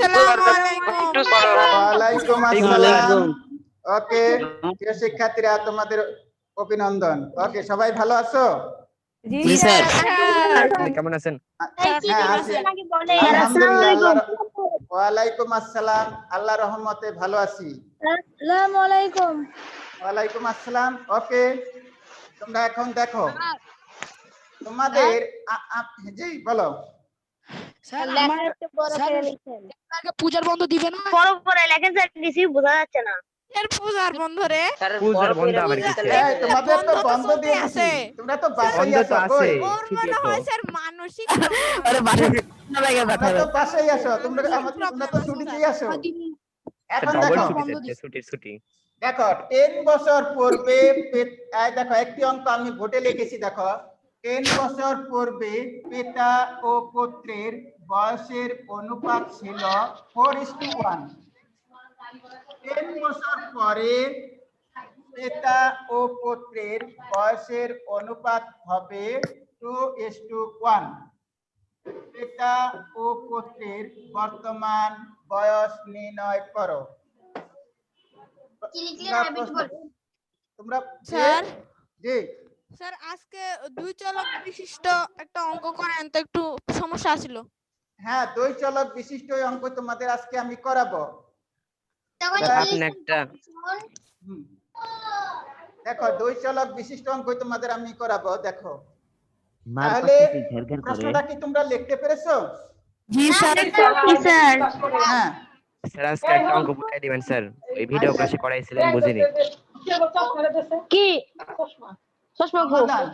আসসালামু আলাইকুম। ওয়ালাইকুম আসসালাম। ওকে, প্রিয় শিক্ষার্থীরা তোমাদের অভিনন্দন। ওকে, সবাই ভালো আছো? জি স্যার। কেমন আছেন? হ্যাঁ, আছি। আলহামদুলিল্লাহ। ওয়ালাইকুম আসসালাম। আল্লাহর রহমতে ভালো আছি। আসসালামু আলাইকুম। ওয়ালাইকুম আসসালাম। ওকে, তোমরা এখন দেখো তোমাদের জি বলো। স্যার লেখা একটু বড় করে লিখেন। পূজার বন্ধ দিবে না? বড় করে লেখেন স্যার, কিছু বোঝা যাচ্ছে না। এর পূজার বন্ধ রে। পূজার বন্ধ আবার কিসের? এই তোমাদের তো বন্ধ চলতে দিয়ে দিছি। আছে। তোমরা তো বাসায় বন্ধ তো আছো। কই? আছে। ওর মনে হয় স্যার মানসিক আরে বাসা তোমরা তো বাসায় আছো। তোমরা তো ছুটিতেই আছো। এখন ডবল দেখো ছুটি দিচ্ছে, ছুটি। দেখো 10 বছর পূর্বে দেখো একটি অঙ্ক আমি বোর্ডে লিখেছি। দেখো 10 বছর পূর্বে পিতা ও পুত্রের বয়সের অনুপাত ছিল 4:1। 10 বছর পরে পিতা ও পুত্রের বয়সের অনুপাত হবে 2:1। পিতা ও পুত্রের বর্তমান বয়স নির্ণয় করো। তোমরা স্যার জি স্যার আজকে দুই চলক বিশিষ্ট একটা অঙ্ক করেন তো, একটু সমস্যা ছিল। হ্যাঁ, দুই চলক বিশিষ্ট এই অঙ্ক তোমাদের আজকে আমি করাবো। আপনি একটা দেখো দুই চলক বিশিষ্ট অঙ্ক তোমাদের আমি করাবো। দেখো তাহলে প্রশ্নটা কি তোমরা লিখতে পেরেছো? জি স্যার। জি স্যার। হ্যাঁ স্যার আজকে একটা অঙ্ক বুঝাই দিবেন স্যার, ওই ভিডিও ক্লাসে করাইছিলেন বুঝিনি। কি চশমা গো, সমাধান।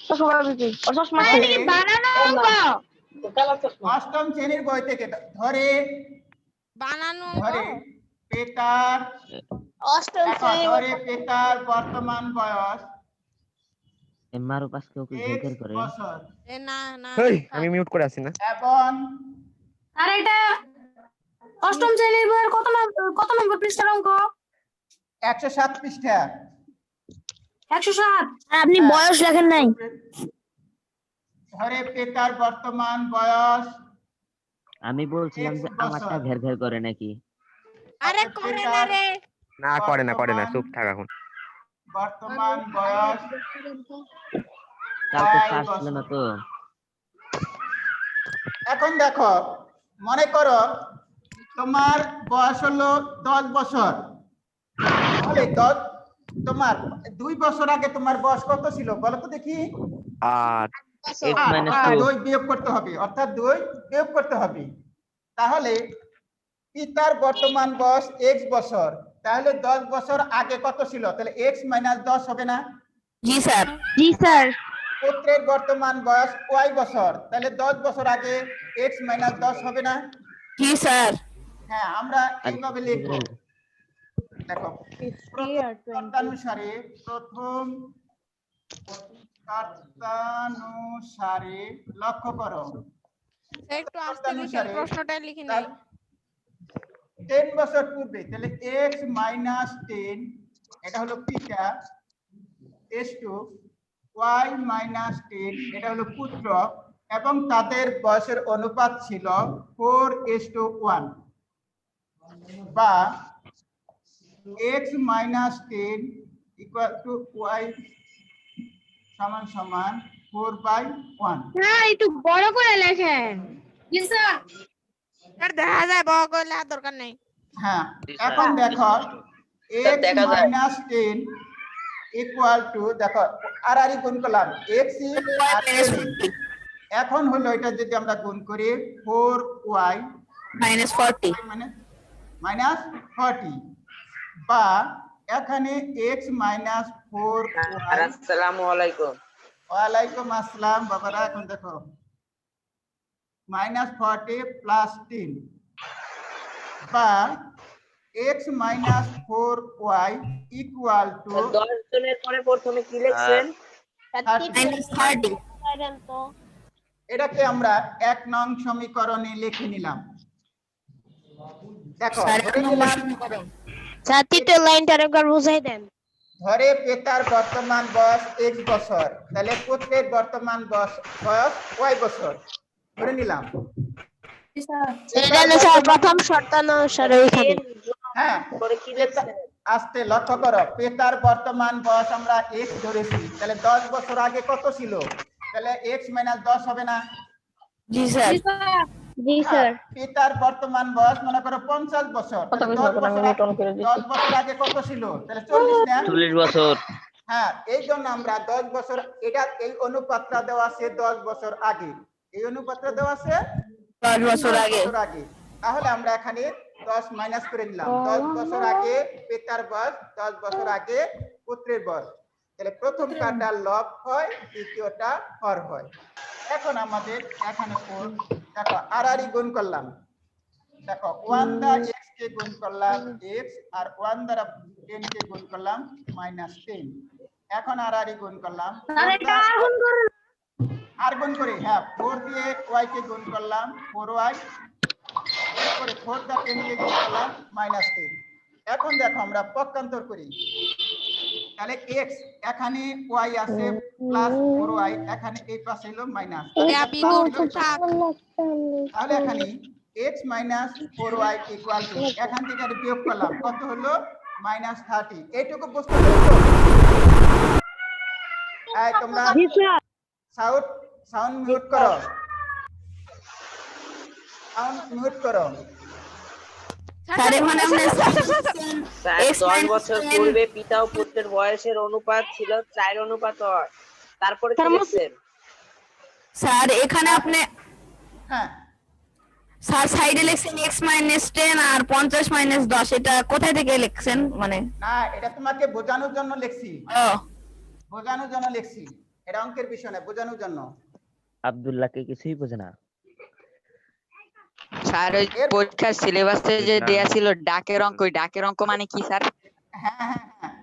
চশমা বিক্রি ও চশমা কি বানানো অঙ্ক? অষ্টম শ্রেণীর বই থেকে ধরে বানানো পিতার অষ্টম ধরে পিতার বর্তমান বয়স এমআরও পাস কেউ কি 1 জেকের করে? বছর এ না না হেই, আমি মিউট করে আছি না। এবং আর এটা অষ্টম শ্রেণীর বইয়ের কত নম্বর পৃষ্ঠার অঙ্ক? 107 পৃষ্ঠা। 107। আপনি বয়স লেখেন নাই। ধরে পিতার বর্তমান বয়স আমি বলছিলাম যে আমারটা ঘের ঘের করে নাকি? আরে করে না রে। না করে না, চুপ থাক এখন। বর্তমান বয়স কালকে চার্জ ছিল না তো। এখন দেখো মনে করো তোমার বয়স হলো 10 বছর। তাহলে তোমার 2 বছর আগে তোমার বয়স কত ছিল বলো তো দেখি? 8 x - 2 2 বিয়োগ করতে হবে, অর্থাৎ 2 বিয়োগ করতে হবে। তাহলে পিতার বর্তমান বয়স x বছর, তাহলে 10 বছর আগে কত ছিল? তাহলে x - 10 হবে না? জি স্যার। জি স্যার। পুত্রের বর্তমান বয়স y বছর, তাহলে 10 বছর আগে x - 10 হবে না? জি স্যার। হ্যাঁ, আমরা এইভাবে লিখব। দেখো প্রথম শর্তানুসারে লক্ষ্য করো। একটু আস্তে লিখেন, প্রশ্নটাই লিখে নাই। 10 বছর পূর্বে, তাহলে x - 10 এটা হলো পিতা, y - 10 এটা হলো পুত্র, এবং তাদের বয়সের অনুপাত ছিল 4:1, বা x - 10 = y সমান 4/1। হ্যাঁ, একটু বড় করে লেখেন। জি স্যার। স্যার দেখা যায় বড় করলে আর দরকার নেই। হ্যাঁ, এখন দেখো x - 10 দেখো আর গুণ করলাম x আর 10। এখন হলো এটা যদি আমরা গুণ করি 4y -40 মানে -40, বা এখানে x - 4y। আসসালামু আলাইকুম। ওয়ালাইকুম আসসালাম বাবারা। এখন দেখো -40 + 10, বা x - 4y = 10 জনের পরে প্রথমে কি লিখছেন? -30 এটাকে আমরা 1 নং সমীকরণে লিখে নিলাম। দেখো ধরে নিলাম ছাত্রীতে লাইনটা একবার বুঝাই দেন। ধরে পিতার বর্তমান বয়স x বছর, তাহলে পুত্রের বর্তমান বয়স y বছর ধরে নিলাম। এটা হলো স্যার প্রথম শর্তানুসারে ওইখানে। হ্যাঁ করে কি লিখছেন? আস্তে লক্ষ্য করো, পিতার বর্তমান বয়স আমরা x ধরেছি, তাহলে 10 বছর আগে কত ছিল? তাহলে x - 10 হবে না? জি স্যার। জি হ্যাঁ, পিতার বর্তমান বয়স মনে করো 50 বছর, তাহলে 10 বছর আগে কত ছিল? তাহলে 40 না? 40 বছর। হ্যাঁ, এই জন্য আমরা 10 বছর, এটা এই অনুপাতটা দেওয়া আছে 10 বছর আগে, এই অনুপাতটা দেওয়া আছে 10 বছর 10 আগে। বছর আগে। তাহলে আমরা এখানে 10 মাইনাস করে নিলাম। 10 বছর আগে পিতার বয়স, 10 বছর আগে পুত্রের বয়স। তাহলে প্রথমটা লব হয়, দ্বিতীয়টা হর হয়। এখন আমাদের এখানে দেখো আড়াআড়ি গুণ করলাম। দেখো 1 দ্বারা x কে গুণ করলাম x, আর 1 দ্বারা 10 কে গুণ করলাম -10। এখন আড়াআড়ি গুণ করলাম, আর গুণ করে, হ্যাঁ 4 দিয়ে y কে গুণ করলাম 4y, এরপরে 4 দ্বারা 10 কে গুণ করলাম -10। এখন দেখো আমরা পক্ষান্তর করি, তাহলে x এখানে y আছে প্লাস 4y, এখানে এই পাশে হলো মাইনাস, তাহলে এখানে x - 4y = এখান থেকে বিয়োগ করলাম, কত হলো -30। এইটুকু বুঝতে পেরেছো? এই তোমরা সাউন্ড মিউট করো, সাউন্ড মিউট করো। স্যার এখানে আমরা স্যার 10 বছর পূর্বে পিতা ও পুত্রের বয়সের অনুপাত ছিল 4:1। তারপরে কি লিখছেন? স্যার এখানে আপনি হ্যাঁ, স্যার সাইডে লিখছেন x - 10 আর 50 - 10, এটা কোথায় থেকে লিখছেন মানে? না এটা তোমাকে বোঝানোর জন্য লিখছি, ও বোঝানোর জন্য লিখছি, এটা অঙ্কের বিষয় না, বোঝানোর জন্য। আব্দুল্লাহকে কিছুই বোঝে না। স্যার ওই পরীক্ষার সিলেবাসে যে দেয়া ছিল ডাকের অঙ্ক, ওই ডাকের অঙ্ক মানে কি স্যার? হ্যাঁ হ্যাঁ হ্যাঁ,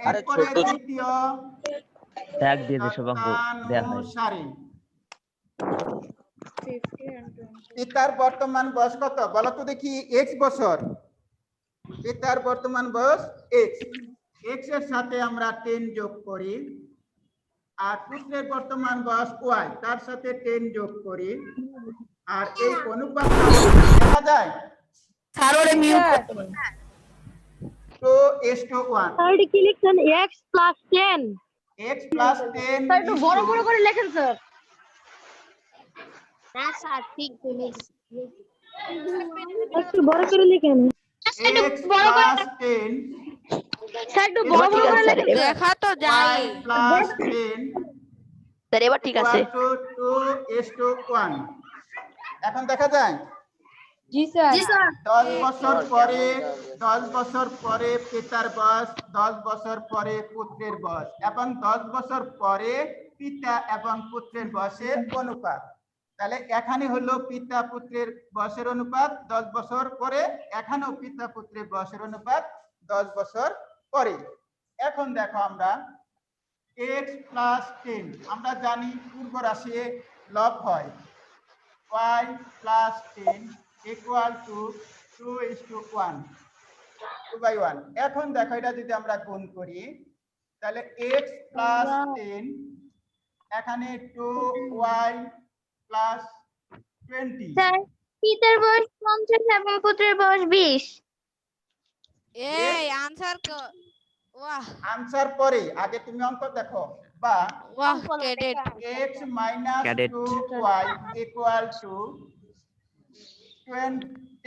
আরে এরপরে ছোট দ্বিতীয় ট্যাগ দিয়ে যেসব অঙ্ক দেয়া হয়। শর্তানুসারে পিতার বর্তমান বয়স কত বলো তো দেখি? x বছর, পিতার বর্তমান বয়স x, x এর সাথে আমরা 10 যোগ করি, আর পুত্রের বর্তমান বয়স y, তার সাথে 10 যোগ করি, আর এই অনুপাত দেখা যায় স্যার ওরে মিউট করতে বলেন। 2:1, স্যার কি লিখছেন x + 10? x + 10 স্যার একটু বড় বড় করে লেখেন স্যার। একটু বড় করে লিখেন। x + 10 স্যার একটু বড় বড় করে লেখেন। দেখা তো যায়। y + 10 স্যার এবার ঠিক আছে। = 2:1। এখন দেখা যায় জি স্যার। 10 বছর পরে, 10 বছর পরে পিতার বয়স, 10 বছর পরে পুত্রের বয়স, এবং 10 বছর পরে পিতা এবং পুত্রের বয়সের অনুপাত। তাহলে এখানে হলো পিতা পুত্রের বয়সের অনুপাত 10 বছর পরে, এখানেও পিতা পুত্রের বয়সের অনুপাত 10 বছর পরে। এখন দেখো আমরা x + 10, আমরা জানি পূর্ব রাশি লব হয়, y + 10 = 2:1, 2/1। এখন দেখো এটা যদি আমরা গুণ করি, তাহলে x + 10, এখানে 2y + 20। স্যার পিতার বয়স 50 এবং পুত্রের বয়স 20। এই আনসার ওয়াহ আনসার পরে আগে তুমি অঙ্ক দেখো, বা ওয়াহ ক্যাডেট। x - Cadet. 2y = 20 -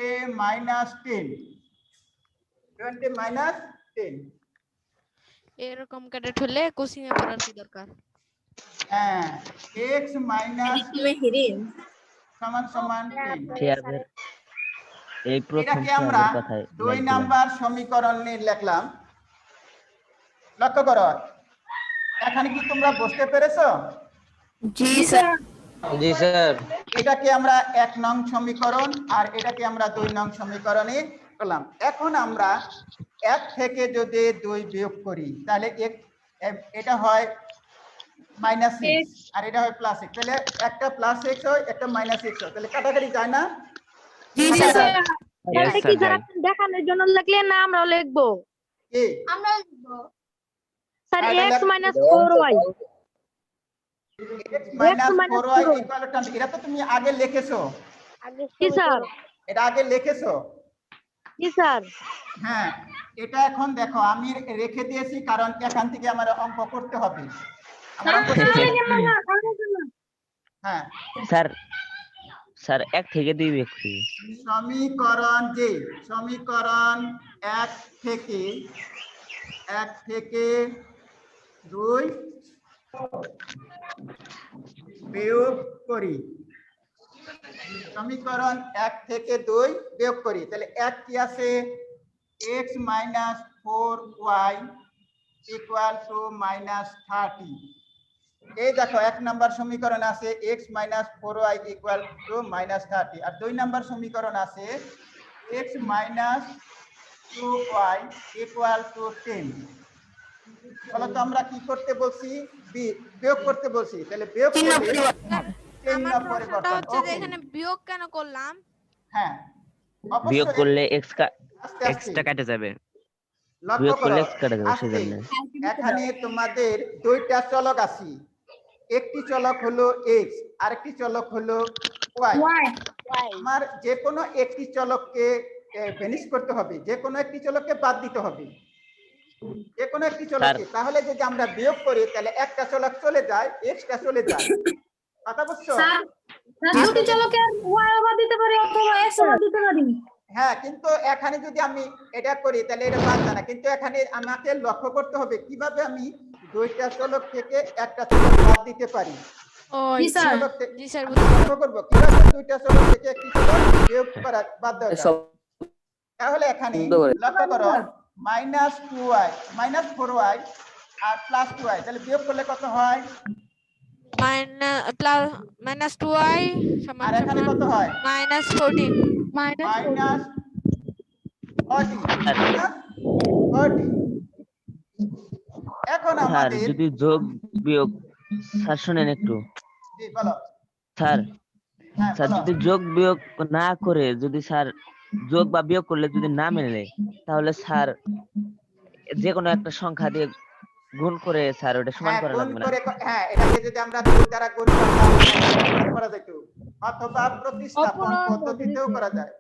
10, 20 - 10। এরকম ক্যাডেট হলে কোচিং এ পড়ার কি দরকার? হ্যাঁ, x - = 10। শেয়ারের এই প্রথম এটাকে আমরা শেয়ারের কথাই 2 লাইক দিলাম। নাম্বার সমীকরণ নিয়ে লিখলাম। লক্ষ্য করো, এখানে কি তোমরা বুঝতে পেরেছো? জি স্যার। জি স্যার। এটাকে আমরা 1 নং সমীকরণ, আর এটাকে আমরা 2 নং সমীকরণে করলাম। এখন আমরা 1 থেকে যদি 2 বিয়োগ করি, তাহলে এটা হয় -6 আর এটা হয় +6, তাহলে একটা +6 হয়, একটা -6 হয়, তাহলে কাটাকাটি যায় না? জি জি স্যার। স্যার। Yes, এটা sir, কি স্যার যাই। আপনি দেখানোর জন্য লিখলেন না আমরাও লিখবো? কি আমরা লিখবো স্যার আর এটা x - 4y। x - 4y = এটা তো তুমি আগে লিখেছো। কি স্যার? এটা আগে লিখেছো? কি স্যার? হ্যাঁ, এটা এখন দেখো আমি রেখে দিয়েছি কারণ এখান থেকে আমার অঙ্ক করতে হবে। আমার অঙ্ক শেষ হয়ে গেছে। হ্যাঁ, স্যার স্যার 1 থেকে 2 ব্যক্তি সমীকরণ যে সমীকরণ 1 থেকে 2 বিয়োগ করি। সমীকরণ 1 থেকে 2 বিয়োগ করি, তাহলে 1 কি আছে? x minus 4y equal to minus 30। এই দেখো 1 নাম্বার সমীকরণ আছে x minus 4y equal to minus 30, আর 2 নাম্বার সমীকরণ আছে x minus 2y equal to 10। বলো তো আমরা কি করতে বলছি? বিয়োগ করতে বলছি, তাহলে বিয়োগ চিহ্ন করলে পরিবর্তন। চিহ্ন আমার প্রশ্নটা পরিবর্তন। হচ্ছে যে ওকে, এখানে বিয়োগ কেন করলাম? হ্যাঁ বিয়োগ অবশ্যই করলে x আস্তে x আস্তে টা কাটে যাবে। লক্ষ্য বিয়োগ করলে করো x কাটা যাবে আস্তে। সেজন্য। এখানে তোমাদের দুইটা চলক আছে, একটি চলক হলো x আর একটি চলক হলো y। আমার যে কোনো একটি চলককে ভ্যানিশ করতে হবে, যে কোনো একটি চলককে বাদ দিতে হবে, যে কোনো একটি চলককে। তাহলে যদি আমরা বিয়োগ করি তাহলে একটা চলক চলে যায়, x টা চলে যায়। কথা বুঝছো? স্যার দুটি চলকে y বাদ দিতে পারি অথবা x বাদ দিতে পারি। হ্যাঁ, কিন্তু এখানে যদি আমি এটা করি তাহলে এটা বাদ যায় না, কিন্তু এখানে আমাকে লক্ষ্য করতে হবে কিভাবে আমি দুইটা চলক থেকে একটা চলক বাদ দিতে পারি। ও জি স্যার। চলক থেকে জি স্যার, আমি লক্ষ্য করবো কিভাবে দুইটা চলক থেকে একটি চলক বিয়োগ করা বাদ দেওয়া যায়। তাহলে এখানে লক্ষ্য করো -2y -4y আর +2y, তাহলে বিয়োগ করলে কত হয়? মাইনাস 2y সমান আর এখানে সমান কত হয়? -14। -40 -40। এখন স্যার আমাদের যদি যোগ বিয়োগ, স্যার শুনেন একটু। জি বলো। স্যার হ্যাঁ স্যার বলো। যদি যোগ বিয়োগ না করে, যদি স্যার যোগ বা বিয়োগ করলে যদি না মেলে, তাহলে স্যার যে কোনো একটা সংখ্যা দিয়ে গুণ করে স্যার ওটা সমান হ্যাঁ করা গুণ লাগবে না। করে, হ্যাঁ এটাকে যদি আমরা 2 দ্বারা গুণ করতাম তাহলে করা যেত, অথবা প্রতিস্থাপন পদ্ধতিতেও করা যায়।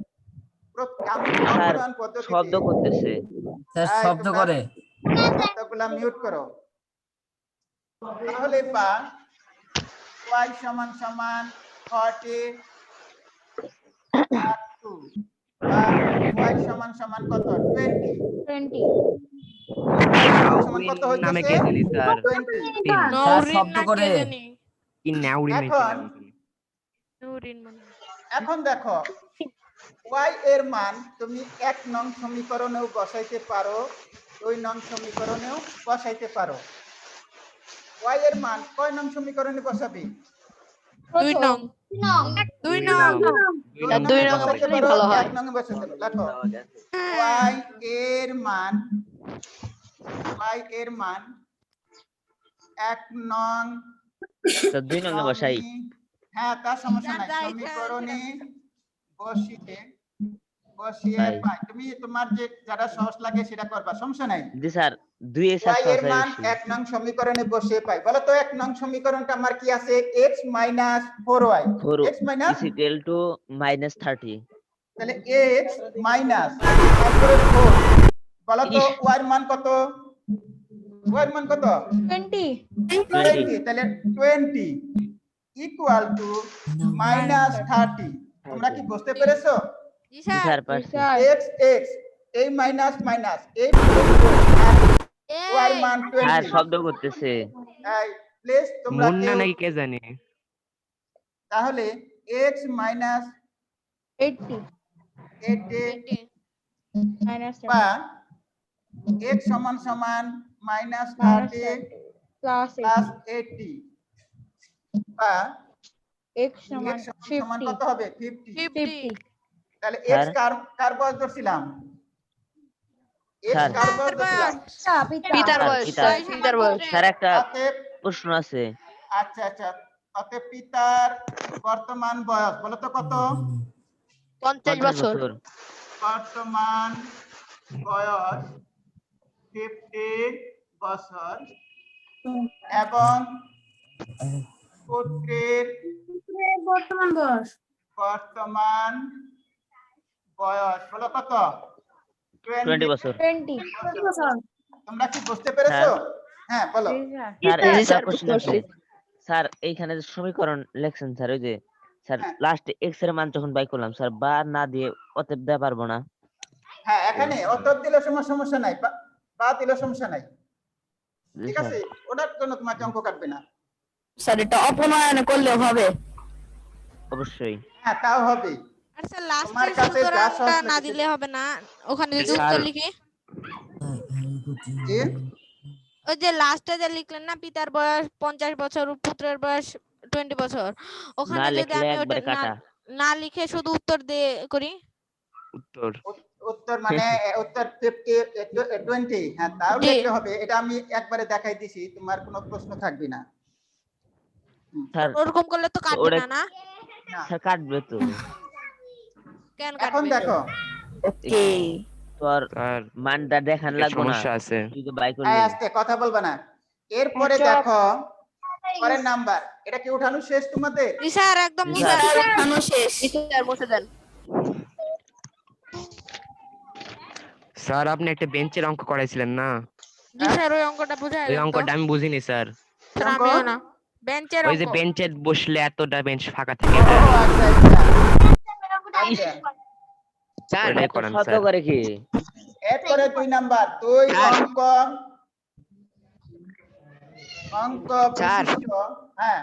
আমি স্যার অপনয়ন পদ্ধতিতে। শব্দ করতেছে। স্যার এই শব্দ তোমরা করে। শব্দগুলা মিউট করো। তাহলে বা y সমান সমান 40 আর 2 বা y সমান সমান কত? 20। সমান কত নামে হইতেছে? কে জানি স্যার? 20। স্যার নৌরিন শব্দ না কে করে। জানি? কি নাউরি নাকি এখন নাম কি? নৌরিন মনে হয়। এখন দেখো y এর মান তুমি 1 নং সমীকরণেও বসাইতে পারো, 2 নং সমীকরণেও বসাইতে পারো। y এর মান কয় নং সমীকরণে বসাবে? 2 নং। 2 নং। 2 নং বসাইতে বসালেই পারো, ভালো হয়। 1 নং এ বসাইতে পারো। দেখো y এর মান 1 নং স্যার 2 নং এ বসাই। হ্যাঁ তার সমস্যা নাই, যাই, সমীকরণে বসিয়ে তাই। পাই। তুমি তোমার যে যারা সহজ লাগে সেটা করবা, সমস্যা নাই। জি স্যার 2 এ স্যার y এর সহজ মান বেশি। 1 নং সমীকরণে বসিয়ে পাই। বলো তো 1 নং সমীকরণটা আমার কি আছে? x - 4y। 4 x minus, -30। তাহলে x মাইনাস তারপরে 4। বলো তো y এর মান কত? y এর মান কত? 20। 20। তাহলে 20 ইকুয়াল টু -30। তোমরা কি বুঝতে পেরেছো? জি জি স্যার। স্যার পারছি। x x এই মাইনাস মাইনাস এই প্লাস আর y এর মান স্যার 20। শব্দ করতেছে। এই প্লিজ তোমরা মুন্না কেউ, নাকি কে জানি? তাহলে x মাইনাস 80 বা x সমান সমান -30 প্লাস প্লাস 80 বা x x সমান সমান কত হবে? 50। 50। তাহলে x স্যার। কার বয়স ধরছিলাম? x sir. কার বয়স ধরছিলাম? পিতার স্যার, বয়স, পিতার। পিতার বয়স। স্যার একটা অতএব প্রশ্ন আছে। আচ্ছা আচ্ছা, অতএব পিতার বর্তমান বয়স বলো তো কত? 50 বছর। বর্তমান বয়স 50 বছর এবং পুত্রের বর্তমান বয়স বর্তমান বয়স হলো কত? 20 বছর। 20 তোমরা কি বুঝতে পেরেছো? হ্যাঁ বলো। স্যার জি, একটা স্যার, কোশ্চেন বুঝতে আছে স্যার, এইখানে যে সমীকরণ লেখছেন স্যার, ওই যে স্যার হ্যাঁ। লাস্টে এক্স এর মান যখন বাই করলাম স্যার, বা না দিয়ে অতএব দেওয়া পারবো না? হ্যাঁ এখানে অতএব দিলে সমস্যা নাই, বা দিলে সমস্যা নাই, জি ঠিক স্যার। আছে? ওটার জন্য তোমাকে অঙ্ক কাটবে না। স্যার এটা অপনয়ন করলেও হবে? অবশ্যই। হ্যাঁ তাও হবে। আর স্যার তোমার লাস্টের কাছে যা সুতরাংটা সহজ না লাগে দিলে হবে না, ওখানে যদি স্যার, উত্তর লিখি। জি ওই যে লাস্টে যে লিখলেন না, পিতার বয়স 50 বছর, পুত্রের বয়স 20 বছর, না ওখানে যদি লিখলে আমি ওটা একবারে কাটা। না লিখে শুধু উত্তর দিয়ে করি। উত্তর উত্তর মানে উত্তর 20 হ্যাঁ তাও জি। লিখলে হবে। এটা আমি একবারে দেখাই দিছি, তোমার কোনো প্রশ্ন থাকবে না। স্যার ওরকম করলে তো কাটবে ওটা না, না? না স্যার কাটবে তো। কেন এখন কাটবে? দেখো ওকে। তোর স্যার মানটা দেখান একটা লাগবো না, সমস্যা আছে। তুই তো বাই এই করলি। আস্তে কথা বলবা না। এরপরে দেখো পরের নাম্বার, এটা কি উঠানো শেষ তোমাদের? জি স্যার, একদম জি মুছে স্যার। দেন। স্যার উঠানো শেষ। স্যার আপনি একটা বেঞ্চের অঙ্ক করাইছিলেন না? জি স্যার, ওই অঙ্কটা বুঝাই ওই দেন তো। অঙ্কটা আমি বুঝিনি স্যার। স্যার অঙ্ক? আমিও না। বেঞ্চের ওই যে অঙ্ক। বেঞ্চে বসলে এতটা বেঞ্চ ফাঁকা থাকে, ও এটা আচ্ছা আচ্ছা আচ্ছা। স্যার ওইটাই এত করান শব্দ স্যার। করে কি? এরপরে 2 নাম্বার, 2 স্যার। অঙ্ক অঙ্ক স্যার। বিশিষ্ট। হ্যাঁ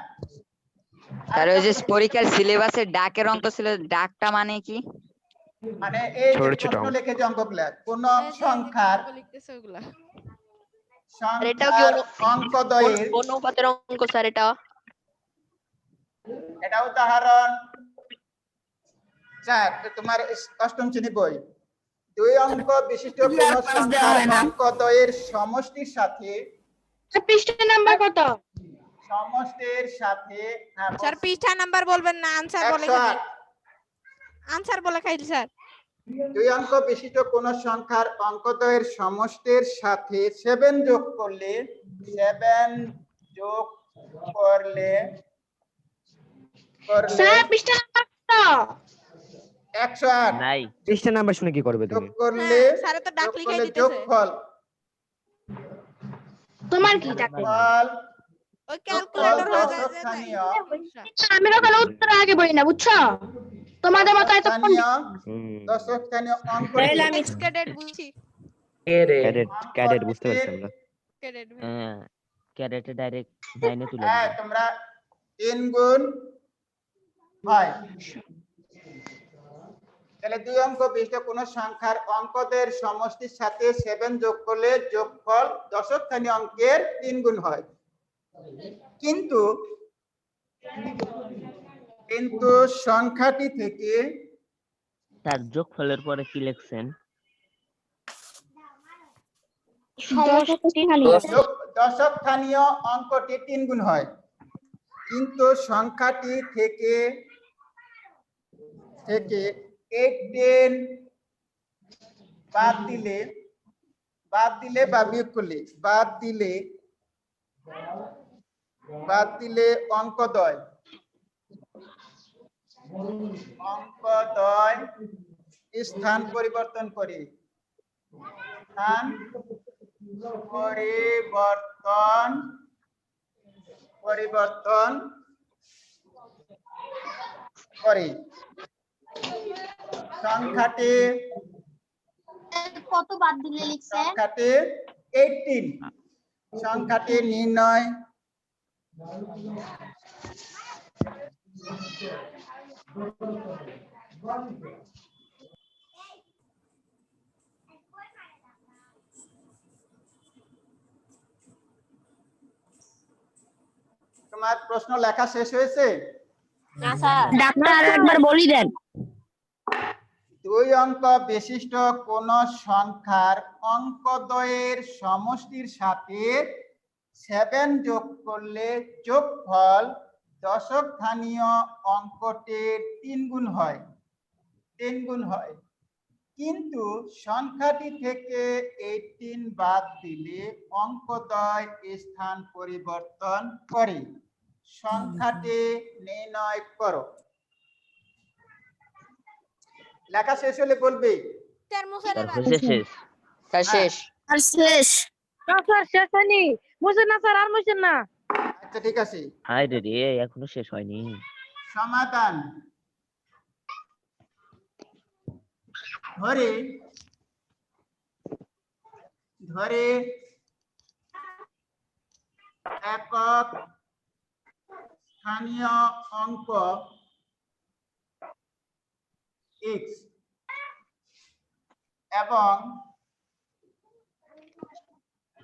স্যার ওই যে পরীক্ষার সিলেবাসে ডাকের অঙ্ক ছিল, ডাকটা মানে কি? মানে এই যে ছোট ছোট প্রশ্ন অঙ্ক। লিখে যে অঙ্কগুলা কোন এই যে সংখ্যার অঙ্ক লিখতেছে ওগুলা। অঙ্কদ্বয়ের অনুপাতের অঙ্ক স্যার এটা। এটা উদাহরণ 4 তোমার অষ্টম শ্রেণী বই। 2 অঙ্ক বিশিষ্ট কোন আর পাঁচ দেওয়া সংখ্যার হয় না। অঙ্কদ্বয়ের সমষ্টির সাথে পৃষ্ঠা নাম্বার কত? সমষ্টির সাথে হ্যাঁ স্যার পৃষ্ঠা নাম্বার বলবেন না, আনসার বলে খালি। 108। আনসার বলে খাইল স্যার। 2 অঙ্ক বিশিষ্ট কোন সংখ্যার অঙ্কদ্বয়ের সমষ্টির সাথে 7 যোগ করলে স্যার পৃষ্ঠা নাম্বার কত? 108 নাই। পৃষ্ঠা নাম্বার শুনে কি করবে যোগ তুমি? করলে হ্যাঁ, স্যারে তো ডাক লিখাই দিতেছে। যোগফল তোমার কি টাকা? ফল ওই ক্যালকুলেটর হয়ে যায় যে দশস্থানীয় আমি কখনো উত্তর আগে বলি না, বুঝছো? তোমাদের মতো এত দশস্থানীয় অঙ্ক ক্যাডেট বুঝি। ক্যাডেট বুঝতে পারছি আমরা। ক্যাডেট হ্যাঁ, ক্যারেটে ডাইরেক্ট 9 তুলে হ্যাঁ দিবে। তোমরা 3 গুণ হয়, তাহলে 2 অঙ্ক বিশিষ্ট কোন সংখ্যার অঙ্কদের সমষ্টির সাথে 7 যোগ করলে যোগফল দশস্থানীয় অঙ্কের 3 গুণ হয়। কিন্তু সংখ্যাটি থেকে তার যোগফলের পরে কি লিখছেন? দশস্থানীয় অঙ্কটি 3 গুণ হয়, কিন্তু সংখ্যাটি থেকে 18 বাদ দিলে বা বিয়োগ করলে বাদ দিলে অঙ্কদ্বয় স্থান পরিবর্তন করে সংখ্যাটি কত বাদ দিলে লিখছে? সংখ্যাটি 18 সংখ্যাটি নির্ণয় তোমার প্রশ্ন লেখা শেষ হয়েছে? না স্যার, ডাক্তার একবার বলি দেন। 2 অঙ্ক বিশিষ্ট কোন সংখ্যার অঙ্কদ্বয়ের সমষ্টির সাথে 7 যোগ করলে যোগফল দশস্থানীয় অঙ্কটির 3 গুণ হয়। কিন্তু সংখ্যাটি থেকে 18 বাদ দিলে অঙ্কদ্বয় স্থান পরিবর্তন করে। সংখ্যাটি নির্ণয় করো। লেখা শেষ হলে বলবে। স্যার মুছার স্যার হয়েছে শেষ। স্যার শেষ। আর শেষ স্যার শেষ হয়নি, মুছেন না স্যার, আর মুছেন না। আচ্ছা ঠিক আছে, হাই রে রে, এখনো শেষ হয়নি। সমাধান। ধরে ধরে একক স্থানীয় অঙ্ক x এবং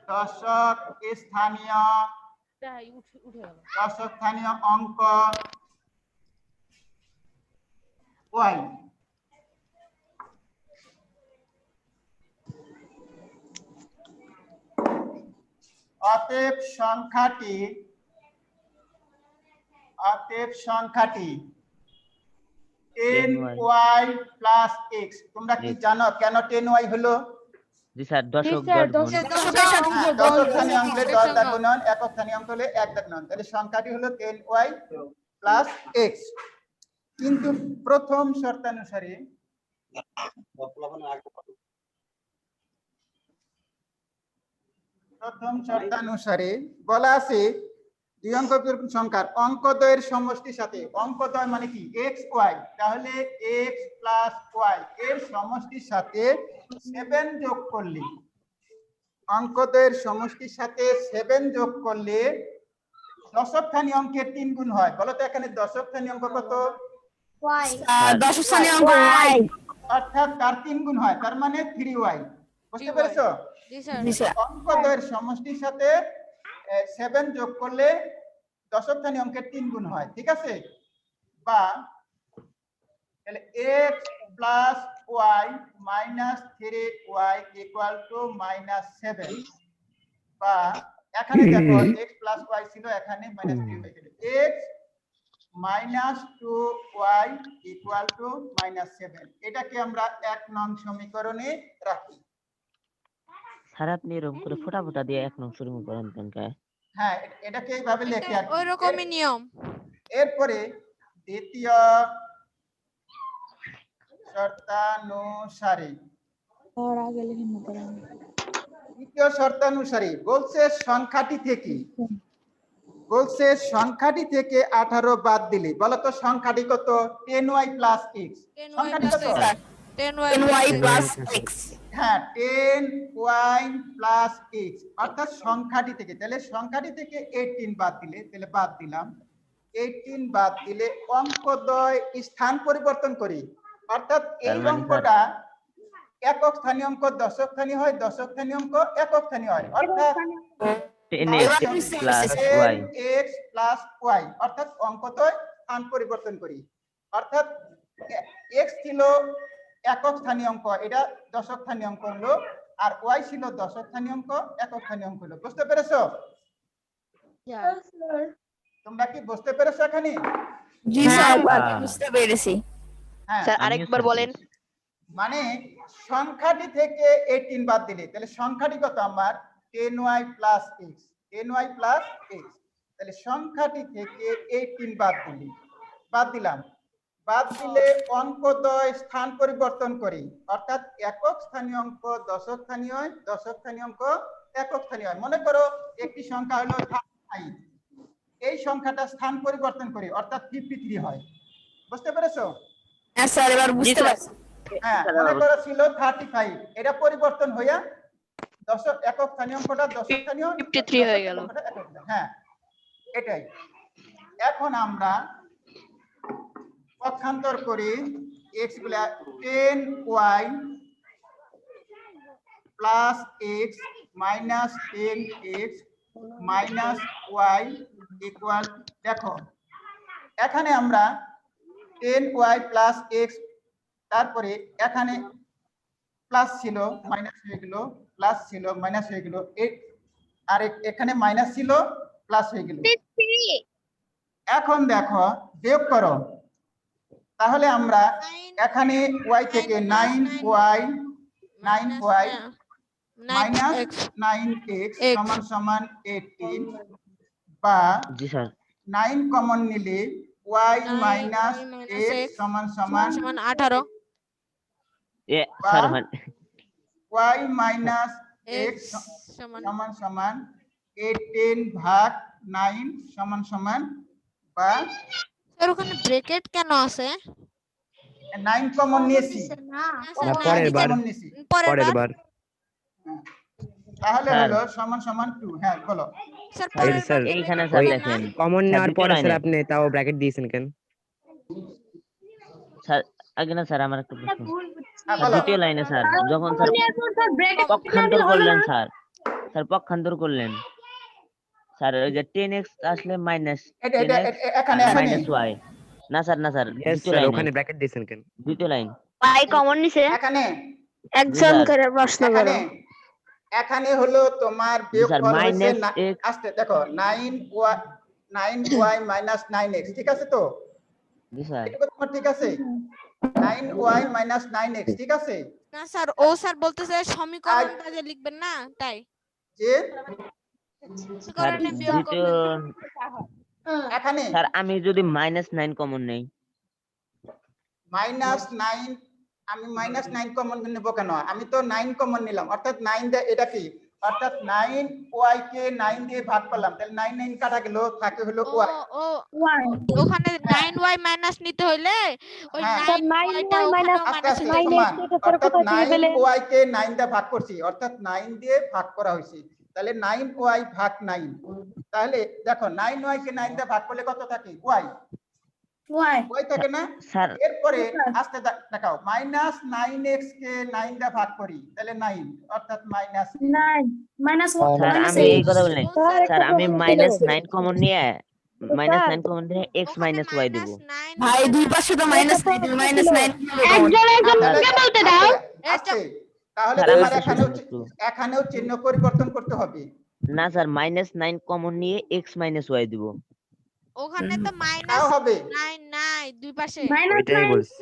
দশক স্থানীয় অঙ্ক y। অতএব সংখ্যাটি 10y প্লাস x। তোমরা কি জানো কেন 10y হলো? জি স্যার, দশক স্যার, 10 গুণ। দশকের সাথে হ্যাঁ, দশক স্থানীয় অঙ্ক হলে 10 দ্বারা গুণন, একক স্থানীয় অঙ্ক হলে 1 দ্বারা গুণন। তাহলে সংখ্যাটি হলো 10y প্লাস x। কিন্তু প্রথম শর্তানুসারে বলা আছে দুই অঙ্ক সংখ্যার অঙ্কদ্বয়ের সমষ্টির সাথে, অঙ্কদ্বয় মানে কি x y, তাহলে x প্লাস y এর সমষ্টির সাথে 7 যোগ করলে, অঙ্কদ্বয়ের সমষ্টির সাথে 7 যোগ করলে দশকখানি অঙ্কের 3 গুণ হয়। বলো তো এখানে দশকখানি অঙ্ক কত? দশক স্থানীয় অঙ্ক y। অর্থাৎ তার 3 গুণ হয়, তার মানে 3y। বুঝতে পেরেছো? জি স্যার। জি স্যার। অঙ্কদ্বয়ের সমষ্টির সাথে 7 যোগ করলে দশকখানি অঙ্কের 3 গুণ হয়, ঠিক আছে? বা তাহলে x plus y minus 3y equal to -7। বা এখানে দেখো x প্লাস y ছিল, এখানে -3 হয়ে গেল। x minus 2y equal two -7। এটাকে আমরা 1 নং সমীকরণে রাখি। স্যার আপনি এরকম করে ফোটা ফোটা দিয়ে 1 নং শুরু করেন কেন কে? হ্যাঁ, এটাকে এইভাবে লেখি আর কি। ওই রকমই নিয়ম। এরপরে দ্বিতীয় শর্তানুসারে, দ্বিতীয় শর্তানুসারে বলছে সংখ্যাটি থেকে 18 বাদ দিলে, বলো তো সংখ্যাটি কত? 10y plus x। সংখ্যাটি কত? 10y plus x। হ্যাঁ, 10y প্লাস x অর্থাৎ সংখ্যাটি থেকে। তাহলে সংখ্যাটি থেকে 18 বাদ দিলে, তাহলে বাদ দিলাম 18 বাদ দিলে অঙ্কদ্বয় স্থান পরিবর্তন করি, অর্থাৎ এই অঙ্কটা একক স্থানীয় অঙ্ক দশক স্থানীয় হয়, দশক স্থানীয় অঙ্ক একক স্থানীয় হয়, অর্থাৎ 10x plus y। x plus y অর্থাৎ অঙ্কদ্বয় স্থান পরিবর্তন করি। অর্থাৎ x ছিল একক স্থানীয় অঙ্ক, এটা দশক স্থানীয় অঙ্ক হলো, আর y ছিল দশক স্থানীয় অঙ্ক, একক স্থানীয় অঙ্ক হলো। বুঝতে পেরেছো? তোমরা কি বুঝতে পেরেছো এখানে? জি স্যার, বুঝতে পেরেছি। হ্যাঁ, স্যার আরেকবার বলেন। মানে সংখ্যাটি থেকে 18 বাদ দিলে, তাহলে সংখ্যাটি কত আমার? 10y plus x, 10y plus x। তাহলে সংখ্যাটি থেকে 18 বাদ দিলাম, বাদ দিলে অঙ্কদ্বয় স্থান পরিবর্তন করি, অর্থাৎ একক স্থানীয় অঙ্ক দশক স্থানীয় হয়, দশক স্থানীয় অঙ্ক একক স্থানীয় হয়। মনে করো একটি সংখ্যা হলো 35, এই সংখ্যাটা স্থান পরিবর্তন করি, অর্থাৎ 53 হয়। বুঝতে পেরেছো? হ্যাঁ স্যার, এবার বুঝতে পারছি। হ্যাঁ, মনে করো ছিল 35, এটা পরিবর্তন হইয়া দশক একক স্থানীয় অঙ্কটা দশক স্থানীয় 53 হয়ে গেল। হ্যাঁ, এটাই। এখন আমরা পক্ষান্তর করি, x গুলা 10y plus x minus 10x minus y equal, দেখো এখানে আমরা 10y প্লাস x, তারপরে এখানে প্লাস ছিল মাইনাস হয়ে গেল, প্লাস ছিল মাইনাস হয়ে গেল, আর এখানে মাইনাস ছিল প্লাস হয়ে গেল। এখন দেখো বিয়োগ করো, তাহলে আমরা এখানে y থেকে 9y মাইনাস 9x সমান সমান 18, বা জি স্যার 9 কমন নিলে y মাইনাস x সমান সমান 18। স্যার বা y মাইনাস x x সমান সমান সমান a 10 ভাগ 9 সমান সমান বা স্যার ওখানে ব্র্যাকেট কেন আছে? 9 কমন নিয়েছি না না, স্যার পরের nine বার। কমন নিয়েছি পরের পরের বার বার হ্যাঁ। তাহলে স্যার। হলো সমান সমান 2 হ্যাঁ বলো স্যার স্যার, পরের স্যার, বার এইখানে ব্র্যাকেট স্যার হবে না? দেখেন কমন স্যার নেওয়ার দ্বিতীয় পরে স্যার লাইনে আপনি তাও ব্র্যাকেট দিয়েছেন কেন? স্যার আগে না স্যার আমার একটা প্রশ্ন হ্যাঁ স্যার বলো দ্বিতীয় লাইনে স্যার যখন স্যার পক্ষান্তর করলেন স্যার পক্ষান্তর করলেন স্যার ওই যে 10x আসলে মাইনাস এটা 10x এখানে এখানে মাইনাস y না স্যার ইয়েস দ্বিতীয় স্যার, লাইনে ওখানে ব্র্যাকেট দিয়েছেন কেন? দ্বিতীয় লাইন ভাই কমন নিছে এখানে একজন স্যার। করে প্রশ্ন এখানে করো। এখানে হলো তোমার স্যার বিয়োগফল হইছে মাইনাস x আস্তে দেখো 9y মাইনাস 9x ঠিক আছে তো জি স্যার এটুকু তোমার ঠিক আছে 9y মাইনাস 9x ঠিক আছে না স্যার ও স্যার বলতেছে সমীকরণটা যে লিখবেন না তাই যে স্যার সমীকরণে বিয়োগ দ্বিতীয় করবেন। এখানে স্যার আমি যদি -9 কমন নেই -9 আমি -9 কমন নেব কেন আমি তো 9 কমন নিলাম অর্থাৎ 9 দিয়ে এটা কি অর্থাৎ 9y কে 9 দিয়ে ভাগ করলাম তাহলে 9 9 কাটা গেল থাকে হলো ও y ও ওখানে 9y মাইনাস নিতে হইলে ওই হ্যাঁ। 9y টা ওখানেও আস্তে মাইনাস আস্তে সমান অর্থাৎ 9y কে 9 দিয়ে ভাগ করছি অর্থাৎ 9 দিয়ে ভাগ করা হয়েছে তাহলে 9y ভাগ 9 তাহলে দেখো 9y কে 9 দিয়ে ভাগ করলে কত থাকে y y থাকে না স্যার এরপরে আস্তে দেখাও -9x কে 9 দিয়ে ভাগ করি তাহলে 9 অর্থাৎ মাইনাস স্যার আমি এই কথা বলি নাই স্যার আমি -9 কমন নিয়ে -9 কমন নিয়ে x y দেব ভাই দুই পাশে তো মাইনাস নাই তুমি -9 বলতে দাও আস্তে তাহলে স্যার, তোমার আমার এখানেও একটু। এখানেও চিহ্ন পরিবর্তন করতে হবে না স্যার -9 কমন নিয়ে x y দেব ওখানে তো তাও মাইনাস হবে 9 নাই দুই পাশে ওইটাই বলছি।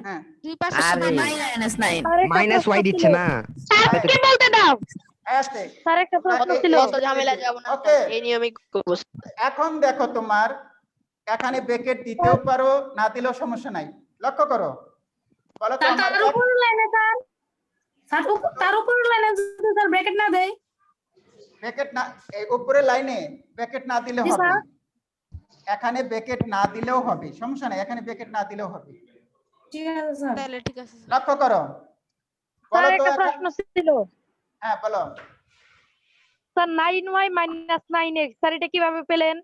হ্যাঁ দুই পাশে আরে -9 মাইনাস ওয়াই দিচ্ছে না। আস্তে অত ঝামেলা যাব না ওকে এই নিয়মই করব এখন দেখো তোমার এখানে ব্র্যাকেট দিতেও পারো না দিলেও সমস্যা নাই লক্ষ্য করো বলো তো আমার ব্র্যাকেট না এই উপরের লাইনে ব্র্যাকেট না দিলে হবে এখানে ব্র্যাকেট না দিলেও হবে সমস্যা নাই এখানে ব্র্যাকেট না দিলেও হবে তাহলে ঠিক আছে স্যার। লক্ষ্য করো বলো তো প্রশ্ন ছিল হ্যাঁ বলো sir 9y minus 9x sir এটা কিভাবে পেলেন?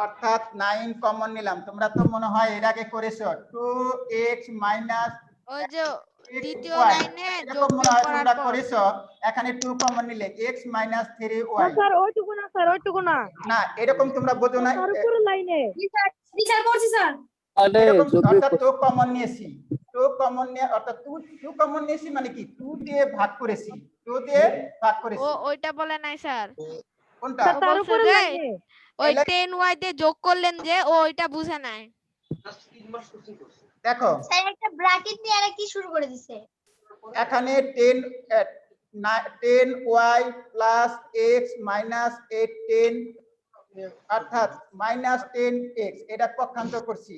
অর্থাৎ 9 কমন নিলাম তোমরা তো মনে হয় এর আগে করেছো 2x মাইনাস ওই যে দ্বিতীয় y লাইনে এরকম যোগ মনে বিয়োগ হয় করার তোমরা পর করেছো এখানে 2 কমন নিলে x মাইনাস 3y স্যার ওইটুকু না স্যার ওইটুকু না না এরকম তোমরা বোঝো না তার উপরে লাইনে এরকম অর্থাৎ 2 কমন নিয়েছি 2 কমন নিয়ে অর্থাৎ 2 কমন নিয়েছি মানে কি 2 দিয়ে ভাগ করেছি 2 দিয়ে ভাগ করেছি ও ওইটা বলে নাই স্যার কোনটা স্যার তার বলছে উপরে যে লাইনে ওই তাহলে- 10y দিয়ে যোগ করলেন যে ও ওইটা বুঝে নাই দেখো স্যার একটা ব্র্যাকেট দিয়ে আর কি শুরু করে দিছে এখানে 10y প্লাস x মাইনাস 10 অর্থাৎ মাইনাস 10x এটা পক্ষান্তর করছি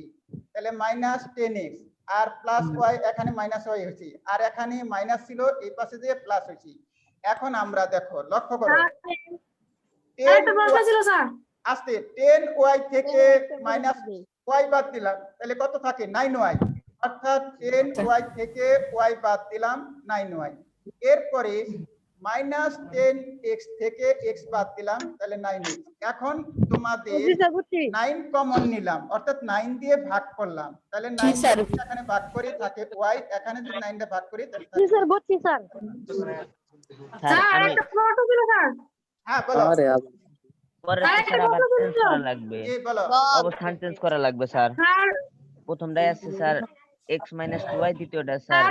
তাহলে মাইনাস 10x আর প্লাস y এখানে মাইনাস y হয়েছে আর এখানে মাইনাস ছিল এই পাশে দিয়ে প্লাস হয়েছে এখন আমরা দেখো লক্ষ্য করো 10 আস্তে 10y থেকে মাইনাস y বাদ দিলাম তাহলে কত থাকে 9y অর্থাৎ 10y থেকে y বাদ দিলাম 9y এরপরে মাইনাস 10x থেকে x বাদ দিলাম তাহলে 9x এখন তোমাদের বুঝছি স্যার বুঝছি 9 কমন নিলাম অর্থাৎ 9 দিয়ে ভাগ করলাম তাহলে 9 স্যার। এখানে ভাগ করে থাকে y এখানে যদি 9 দিয়ে ভাগ করি তাহলে জি থাকে- স্যার বুঝছি স্যার স্যার আমি হ্যাঁ বলো পরে স্যার আবার চেঞ্জ করা লাগবে জি বলো অবস্থান চেঞ্জ করা লাগবে স্যার প্রথমটাই আছে স্যার x 2y দ্বিতীয়টা স্যার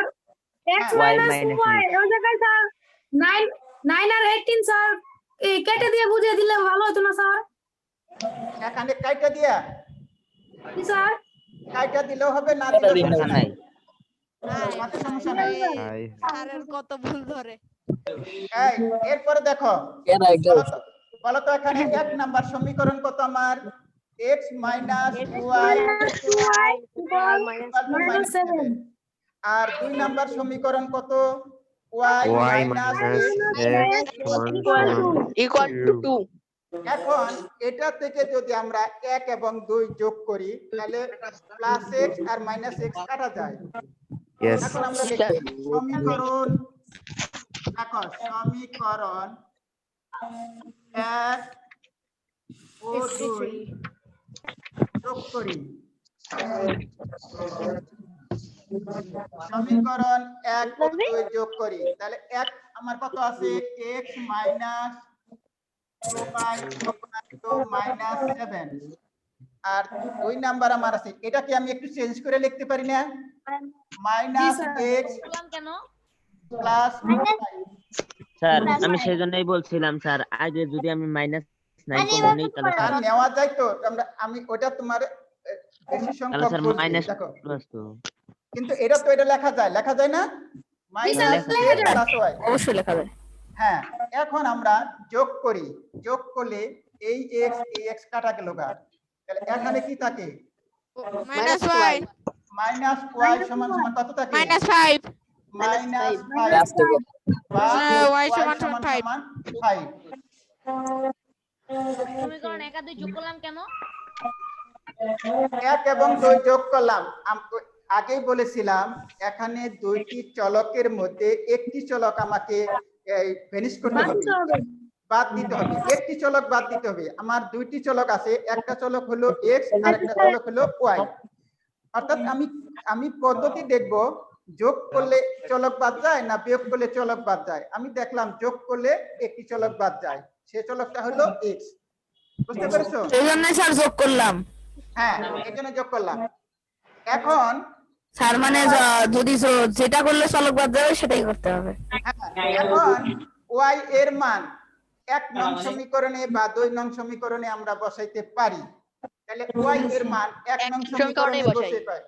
y মাইনাস ওই জায়গায় স্যার 9 আর 18 স্যার এই কেটে দিয়ে বুঝিয়ে দিলে ভালো হতো না স্যার এখানে কাইটা দিয়া কি স্যার কাইটা দিলেও হবে না দিলেও সমস্যা নাই নাই, মাত্র সমস্যা নাই তাই স্যারের কত ভুল ধরে এই এরপরে দেখো বলো তো এখানে 1 নাম্বার সমীকরণ কত আমার x minus y minus 7 আর 2 নাম্বার সমীকরণ কত y Y minus minus x x equal to 2 এখন এটা থেকে যদি আমরা 1 এবং 2 যোগ করি তাহলে প্লাস x আর মাইনাস x কাটা যায়। yes এখন আমরা লিখি সমীকরণ দেখো সমীকরণ 1 ও 2 যোগ করি সমীকরণ 1 ও 2 যোগ করি তাহলে 1 আমার কত আছে x minus 2y minus 7 আর 2 নাম্বার আমার আছে এটা কি আমি একটু চেঞ্জ করে লিখতে পারি না মাইনাস x প্লাস স্যার আমি সেই জন্যই বলছিলাম স্যার আগে যদি আমি -9 কমন নেই তাহলে আর নেওয়া যায় তো আমি ওটা তোমার বেশি সংখ্যক স্যার বলছি, মাইনাস দেখো প্লাস তো কিন্তু এটা তো এটা লেখা যায় না মাইনাস x প্লাস y অবশ্যই লেখা যায়। হ্যাঁ এখন আমরা যোগ করি যোগ করলে এই x কাটা গেল গা তাহলে এখানে কি থাকে মাইনাস y মাইনাস y সমান সমান কত থাকে মাইনাস 5 মাইনাস 5 বা y সমান 5 5 সমীকরণ 1 আর 2 যোগ করলাম কেন? 1 এবং 2 যোগ করলাম আগেই বলেছিলাম এখানে দুইটি চলকের মধ্যে একটি চলক আমাকে ফিনিশ করতে হবে বাদ দিতে হবে একটি চলক বাদ দিতে হবে আমার দুইটি চলক আছে একটা চলক হলো x আর একটা চলক হলো y অর্থাৎ আমি পদ্ধতি দেখব যোগ করলে চলক বাদ যায় না বিয়োগ করলে চলক বাদ যায় আমি দেখলাম যোগ করলে একটি চলক বাদ যায় সেই চলকটা হলো x বুঝতে পেরেছো এই জন্য স্যার যোগ করলাম। হ্যাঁ এখানে যোগ করলাম এখন স্যার মানে যদি যেটা করলে চলক বাদ যাবে সেটাই করতে হবে। এখন y এর মান 1 নং সমীকরণে বা 2 নং সমীকরণে আমরা বসাইতে পারি তাহলে y এর মান 1 নং সমীকরণে বসে পাই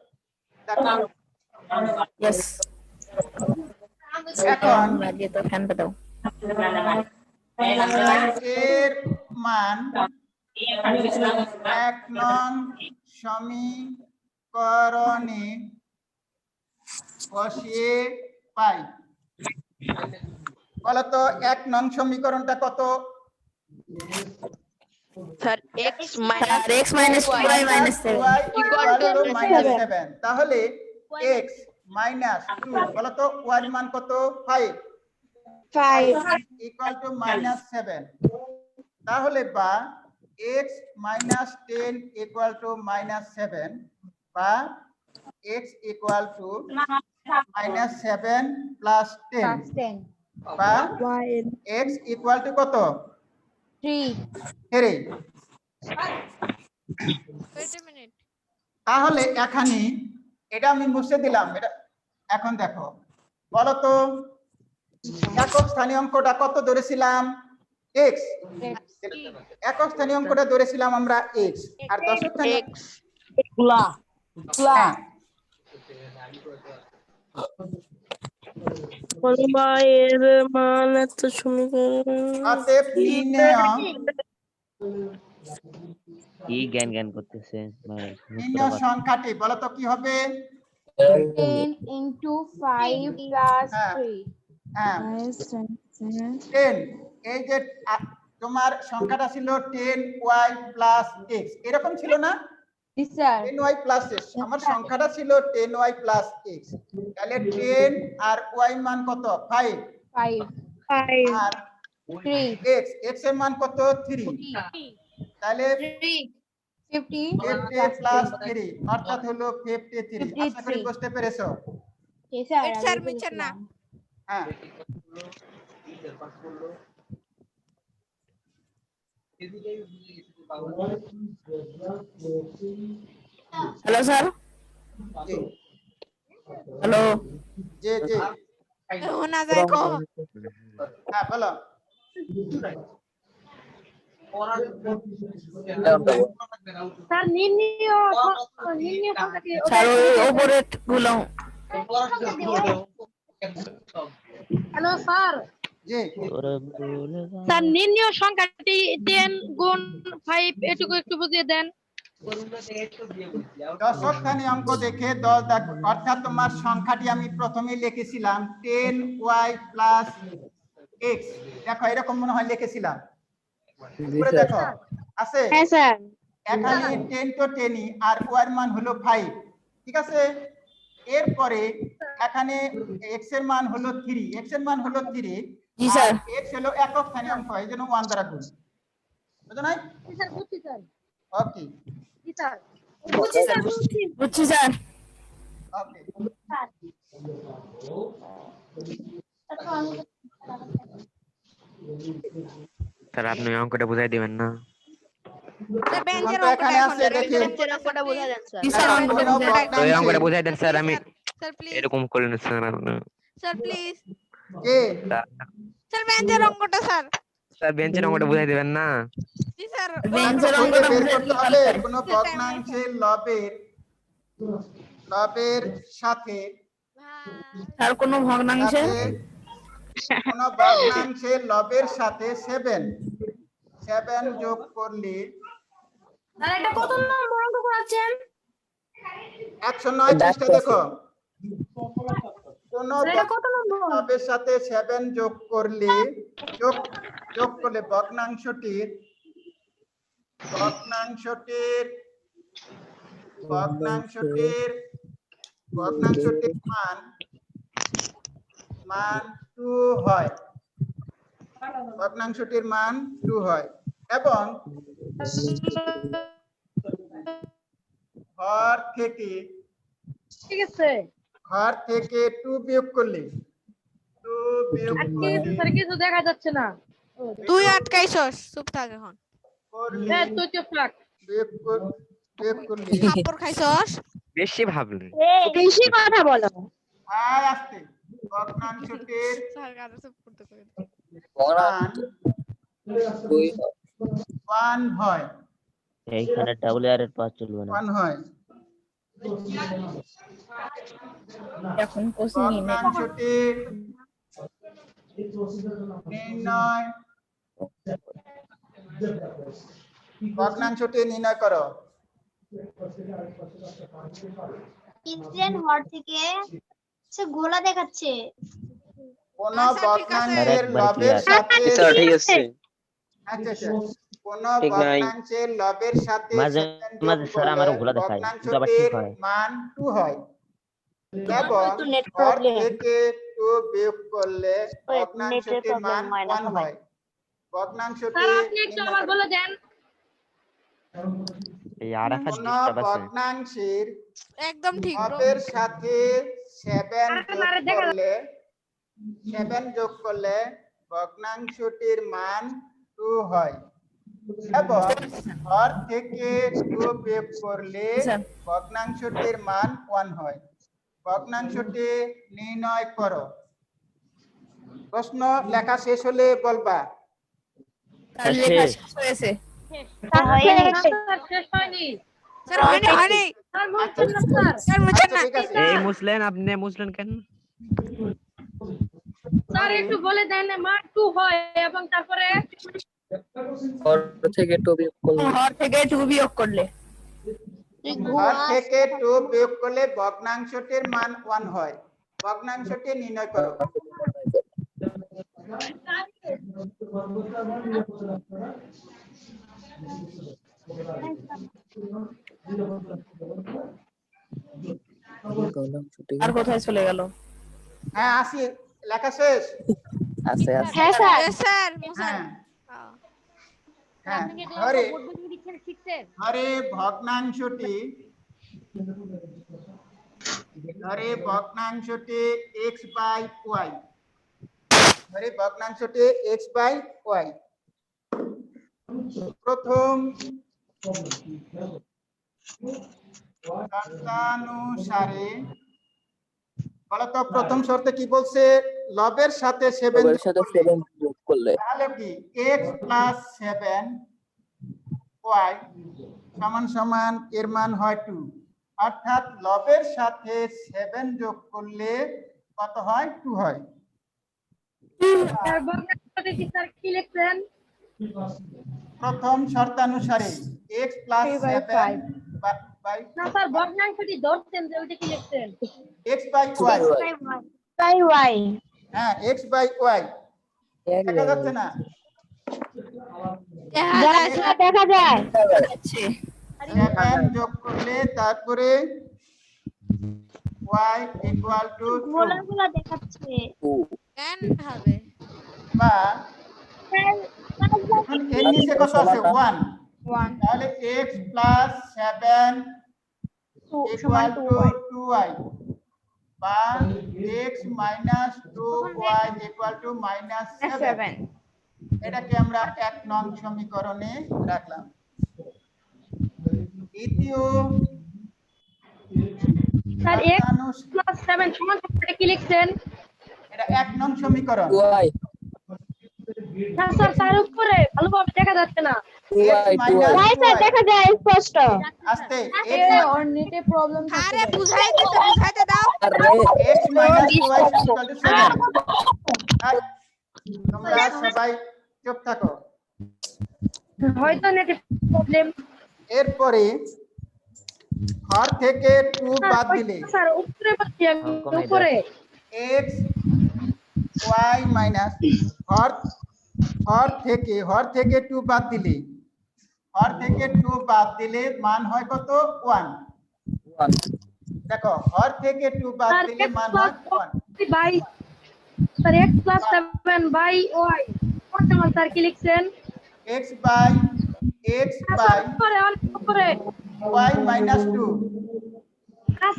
দেখো यस এখন লাগিয়ে তো ফ্যানটা দাও। এর মান 1 নং সমীকরণে বসিয়ে পাই বলতো 1 নং সমীকরণটা কত sir x sir x minus 2y minus 7 y equal to -7 তাহলে x minus 2 বলতো y এর মান কত 5 equal to -7 তাহলে বা x minus 10 equal to -7 বা x equal to -7 plus 10 বা x equal to কত 3 wait a minute তাহলে এখানে এটা আমি মুছে দিলাম এটা এখন দেখো বলো তো একক স্থানীয় অঙ্কটা কত ধরেছিলাম x একক স্থানীয় অঙ্কটা ধরেছিলাম আমরা x আর দশক স্থানীয় হ্যাঁ। এর মান এত সমীকরণ অতএব নির্ণয় কি জ্ঞান করতেছে নির্ণয় সংখ্যাটি বলো তো কি হবে 10 into 5 plus হ্যাঁ। 3 হ্যাঁ 10 এই যে তোমার সংখ্যাটা ছিল 10y plus x এরকম ছিল না স্যার 10y plus x আমার সংখ্যাটা ছিল 10y plus x তাহলে 10 আর y মান কত 5 আর 3 x এর মান কত 3 তাহলে 50 plus 3 অর্থাৎ হলো 53 আশা করি বুঝতে পেরেছো স্যার মিছার না হ্যাঁ हेलो सर জি हेलो জি জি होना जाए को হ্যাঁ বলো স্যার নির্ণয় সংখ্যাটি सर ওপরে গুলো হ্যালো স্যার জি স্যার নির্ণয় সংখ্যাটি 10 গুণ 5 এটুকু একটু বুঝিয়ে দেন দশক খানি অঙ্ক দেখে 10 দাগ, অর্থাৎ তোমার সংখ্যাটি আমি প্রথমেই লিখেছিলাম 10y প্লাস x। দেখো এরকম মনে হয় লিখেছিলাম, উপরে দেখো আছে। হ্যাঁ স্যার। এখানে 10 তো 10ই, আর y এর মান হলো 5, ঠিক আছে। এরপরে এখানে x এর মান হলো 3, x এর মান হলো 3, জি স্যার। x হলো একক খানি অঙ্ক, এই জন্য 1 দ্বারা গুণ, বুঝছো না? স্যার বুঝছি স্যার। ওকে জি স্যার। বুঝছি স্যার বুঝছি। বুঝছি স্যার। ওকে। স্যার আপনি ওই অঙ্কটা বুঝাই দিবেন না? স্যার বেঞ্চের অঙ্ক অঙ্কটা এখানে এখন আছে, দেখেন। বেঞ্চের অঙ্কটা বুঝাই দেন স্যার। জি স্যার, দেখো, অঙ্কটা কোনো বুঝাই তো ওই অঙ্কটা ভগ্নাংশে বুঝাই দেন স্যার। আমি স্যার প্লিজ, এরকম করলেন স্যার আপনি। স্যার প্লিজ, কে স্যার বেঞ্চের অঙ্কটা স্যার। স্যার বেঞ্চের অঙ্কটা বুঝাই দিবেন না? জি স্যার। বেঞ্চের থেকে অঙ্কটা বের বুঝাই করতে দিতে হবে পারবেন? কোনো ভগ্নাংশের লবের সাথে স্যার কোনো ভগ্নাংশে কোনো ভগ্নাংশের লবের সাথে 7 যোগ করলে স্যার এটা কত নম্বর অঙ্ক করাচ্ছেন? 109 পৃষ্ঠা দেখো। কোন স্যার এটা কত নম্বর? লবের সাথে 7 যোগ করলে ভগ্নাংশটির মান 2 হয়, ভগ্নাংশটির মান 2 হয়, এবং হর থেকে ঠিক আছে। 2 বিয়োগ করলে স্যার কিছু দেখা যাচ্ছে না। তুই আটকাইছস, চুপ থাক এখন। হ্যাঁ তুই চুপ থাক। বিয়োগ করলে থাপ্পড় খাইছস। বেশি ভাবলেন। বেশি কথা বলো। আর আসতে ভগ্নাংশটির স্যার কারো চুপ করতে কই। মান 1 হয়, এইখানে ডাবল আর এর পাস চলবে না। 1 হয়। এখন কোশ্চেন নেই। ভগ্নাংশটি নির্ণয় করো। ইন্দ্রিয়ান হর থেকে সে গোলা দেখাচ্ছে। কোন আচ্ছা, ঠিক আছে। ভগ্নাংশের লবের সাথে ঠিক আছে। আচ্ছা কোন ঠিক নাই। ভগ্নাংশের লবের সাথে মাঝে 7 যোগ মাঝে স্যার আমারও ভোলা করলে দেখায়, কিন্তু আবার ঠিক ভগ্নাংশটির হয়। মান 2 হয়, এবং হর থেকে 2 বিয়োগ করলে ভগ্নাংশটির মান 1 হয়। ভগ্নাংশটি স্যার আপনি একটু আবার বলে দেন। এই আরাফাত কোন ডিস্টার্ব আছে। ভগ্নাংশের একদম ঠিক ব্রো। লবের সাথে 7 আরে দেখা যোগ করলে ভগ্নাংশটির মান 2 হয়, এবং হর থেকে 2 বিয়োগ করলে ভগ্নাংশটির মান 1 হয়। ভগ্নাংশটি নির্ণয় করো। প্রশ্ন লেখা শেষ হলে বলবা। তার লেখা শেষ হয়েছে। স্যার শেষ হয়নি। স্যার হয়নি হয়নি। স্যার বুঝছেন না স্যার। স্যার বুঝছেন আচ্ছা, না। ঠিক আছে। এই মুসলেন, আপনি মুসলেন কেন? স্যার একটু বলে দেন মান 2 হয় এবং তারপরে হর থেকে 2 বিয়োগ করলে হর থেকে 2 বিয়োগ করলে ভগ্নাংশটির মান 1 হয়। ভগ্নাংশটি নির্ণয় করো। আর কোথায় চলে গেল? হ্যাঁ আসি, লেখা শেষ। হ্যাঁ স্যার। Yes, sir. হ্যাঁ হ্যাঁ আপনি কি হরে বোর্ড বুঝিয়ে দিচ্ছেন শিখছেন? ভগ্নাংশটি x বাই y, ভগ্নাংশটি x বাই y। প্রথম শর্তানুসারে বলতো, প্রথম শর্তে কি বলছে? লবের সাথে 7 যোগ করলে তাহলে কি x প্লাস 7 y সমান সমান এর মান হয় 2, অর্থাৎ লবের সাথে 7 যোগ করলে কত হয়? 2 হয়। স্যার ভগ্নাংশটি কি স্যার কি লিখছেন? প্রথম শর্তানুসারে x প্লাস 3 by 7 5 বাই না স্যার ভগ্নাংশটি ধরছেন যে ওইটা কি লিখছেন x by y by y হ্যাঁ x বাই y দেখা যাচ্ছে না দেখা যায় আচ্ছা 7 যোগ করলে তারপরে y ইকুয়াল টু গোলাগুলা দেখাচ্ছে কেন হবে বা এখন এর নিচে কত আছে 1 তাহলে x plus 7 equal to 2y বা x minus 2y equal to minus 7 এটাকে আমরা 1 নং সমীকরণে রাখলাম দ্বিতীয় স্যার x প্লাস 7 সমান এটা কি লিখছেন এটা 1 নং সমীকরণ না স্যার তার উপরে ভালোভাবে দেখা যাচ্ছে না x মাইনাস স্যার দেখা যায় স্পষ্ট আস্তে ওর নেটে প্রবলেম আরে বুঝাইতে দাও x minus 2y equal two 7 তোমরা সবাই চুপ থাকো হয়তো নেটে প্রবলেম এরপরে হর থেকে 2 বাদ দিলে স্যার উপরে বলছি উপরে x y মাইনাস হর থেকে 2 বাদ দিলে মান হয় কত 1 দেখো হর থেকে 2 বাদ স্যার দিলে x মান প্লাস হয় 1 by sir x plus 7 by y কোন মান স্যার কি লিখছেন x বাই উপরে উপরে y মাইনাস 2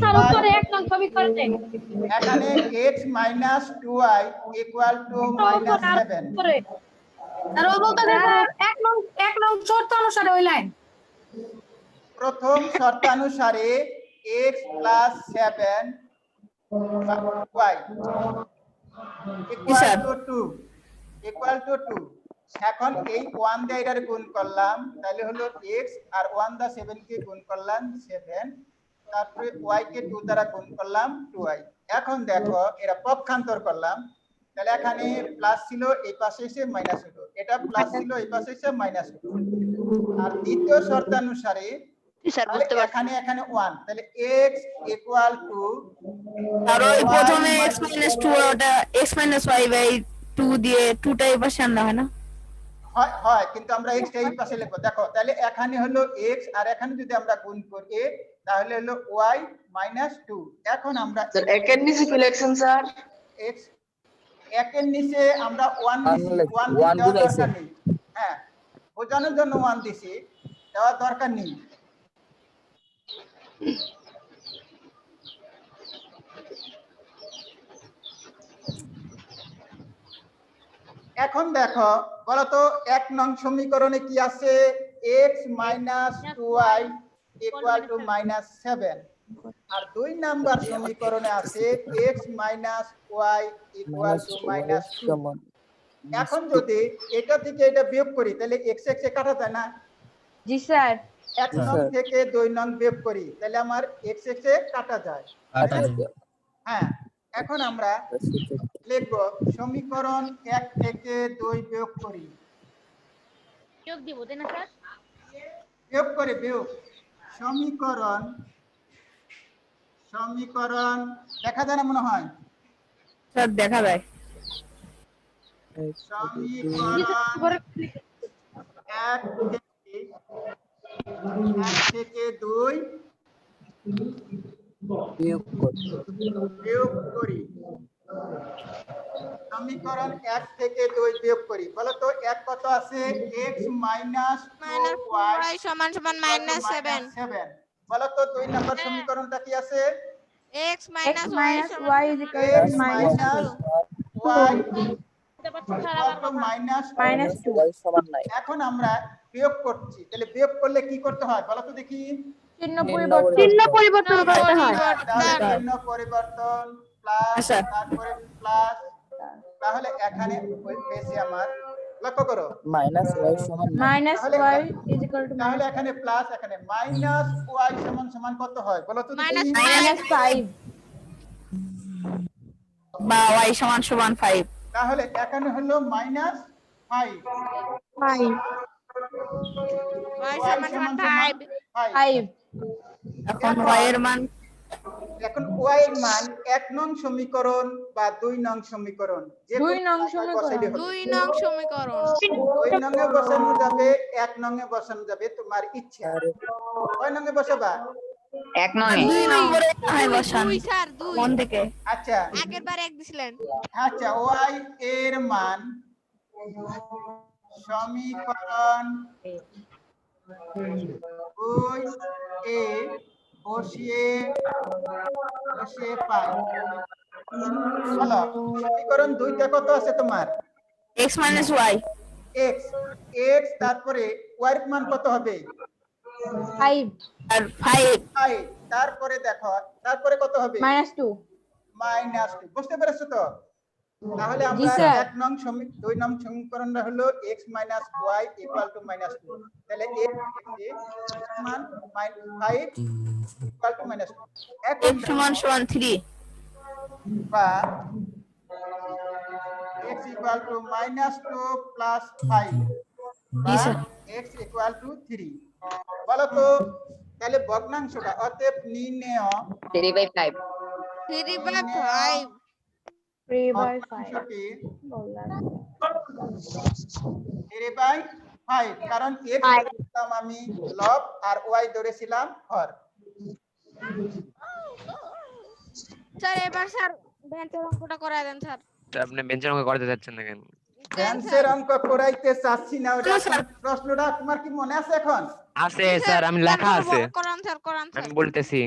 স্যার উপরে এক নং সমীকরণে এখানে x minus 2y equal to minus 7 উপরে আর ও বলতে স্যার এক নং শর্ত অনুসারে ওই লাইন প্রথম শর্তানুসারে x plus 7 y equal two 2 এখন এই 1 দিয়ে এটার গুণ করলাম তাহলে হলো x আর 1 দা 7 কে গুণ করলাম 7 তারপরে y কে 2 দ্বারা গুণ করলাম 2y এখন দেখো এরা পক্ষান্তর করলাম তাহলে এখানে প্লাস ছিল এই পাশে এসে মাইনাস হলো এটা প্লাস ছিল এই পাশে এসে মাইনাস হলো আর দ্বিতীয় শর্তানুসারে এখানে 1 তাহলে x ইকুয়াল টু আর ওই প্রথমে x 2 ওটা x y বাই 2 দিয়ে 2 টা এই পাশে আনলে হয় না হয় কিন্তু আমরা x টা এই পাশে লিখব দেখো তাহলে এখানে হলো x আর এখানে যদি আমরা গুণ করি তাহলে হলো y মাইনাস 2 এখন আমরা স্যার একের নিচে কি লিখছেন স্যার x একের নিচে আমরা 1 দেওয়ার দরকার নেই হ্যাঁ বোঝানোর জন্য 1 দিছি দেওয়ার দরকার নেই এখন দেখো বলতো 1 নং সমীকরণে কি আছে x minus 2y equal to minus 7 আর 2 নাম্বার সমীকরণে আছে x minus y equal to minus 2 এখন যদি এটা থেকে এটা বিয়োগ করি তাহলে x x এ কাটা যায় না জি স্যার 1 নং থেকে 2 নং বিয়োগ করি তাহলে আমার x x এ কাটা যায় হ্যাঁ এখন আমরা লিখব সমীকরণ 1 থেকে 2 বিয়োগ করি যোগ দিব তাই না স্যার বিয়োগ সমীকরণ দেখা যায় না মনে হয় স্যার দেখা যায় সমীকরণ 1 থেকে 2 বিয়োগ করি সমীকরণ 1 থেকে 2 বিয়োগ করি বলো তো 1 কত আছে x মাইনাস 2y সমান সমান মাইনাস 7 বলো তো 2 নম্বর সমীকরণটা কি আছে x minus y x minus y minus 2 এখন আমরা বিয়োগ করছি তাহলে বিয়োগ করলে কি করতে হয় বলো তো দেখি চিহ্ন পরিবর্তন করতে হয় চিহ্ন পরিবর্তন প্লাস তারপরে প্লাস তাহলে এখানে পেয়েছি আমার লক্ষ্য করো মাইনাস y তাহলে এখানে প্লাস এখানে মাইনাস y সমান সমান কত হয় বলো তো দেখি -5 বা y সমান সমান 5 তাহলে এখানে হলো -5 5 y y সমান সমান 5 5 এখন y এর মান এখন y এর মান 1 নং সমীকরণ বা 2 নং সমীকরণ যে 2 নং বসাইলে হবে 2 নং সমীকরণ 2 নং এ বসানো যাবে 1 নং এ বসানো যাবে তোমার ইচ্ছা কয় নং এ বসাবা 1 নয় 2 নম্বরে হয় বসান 2 স্যার 2 মন থেকে আচ্ছা আগের বার 1 দিছিলেন আচ্ছা y এর মান সমীকরণ 2 এ বসিয়ে পাই বলো সমীকরণ 2 তে কত আছে তোমার x y x x তারপরে y এর মান কত হবে 5 আর 5 5 তারপরে দেখো তারপরে কত হবে -2 -2 বুঝতে পেরেছো তো তাহলে জি আমরা স্যার 1 নং 2 নং সমীকরণটা হলো x - y = -2 তাহলে x সমান -5 = -2 এখন x সমান 3 বা x = -2 + 5 বা x = 3 বলো তো তাহলে ভগ্নাংশটা অতএব নির্ণেয় 3/5 3/5 ভগ্নাংশটি 3/5 কারণ x ধরেছিলাম আমি লব আর y ধরেছিলাম হর স্যার এবার স্যার বেঞ্চের অঙ্কটা করায় দেন স্যার আপনি বেঞ্চের অঙ্ক করতে যাচ্ছেন না কেন? ব্যান্সের অঙ্ক করাইতে চাচ্ছি না ওটা প্রশ্নটা তোমার কি মনে আছে এখন আছে স্যার, আমি লেখা আছে, করান স্যার আমি বলতেছি।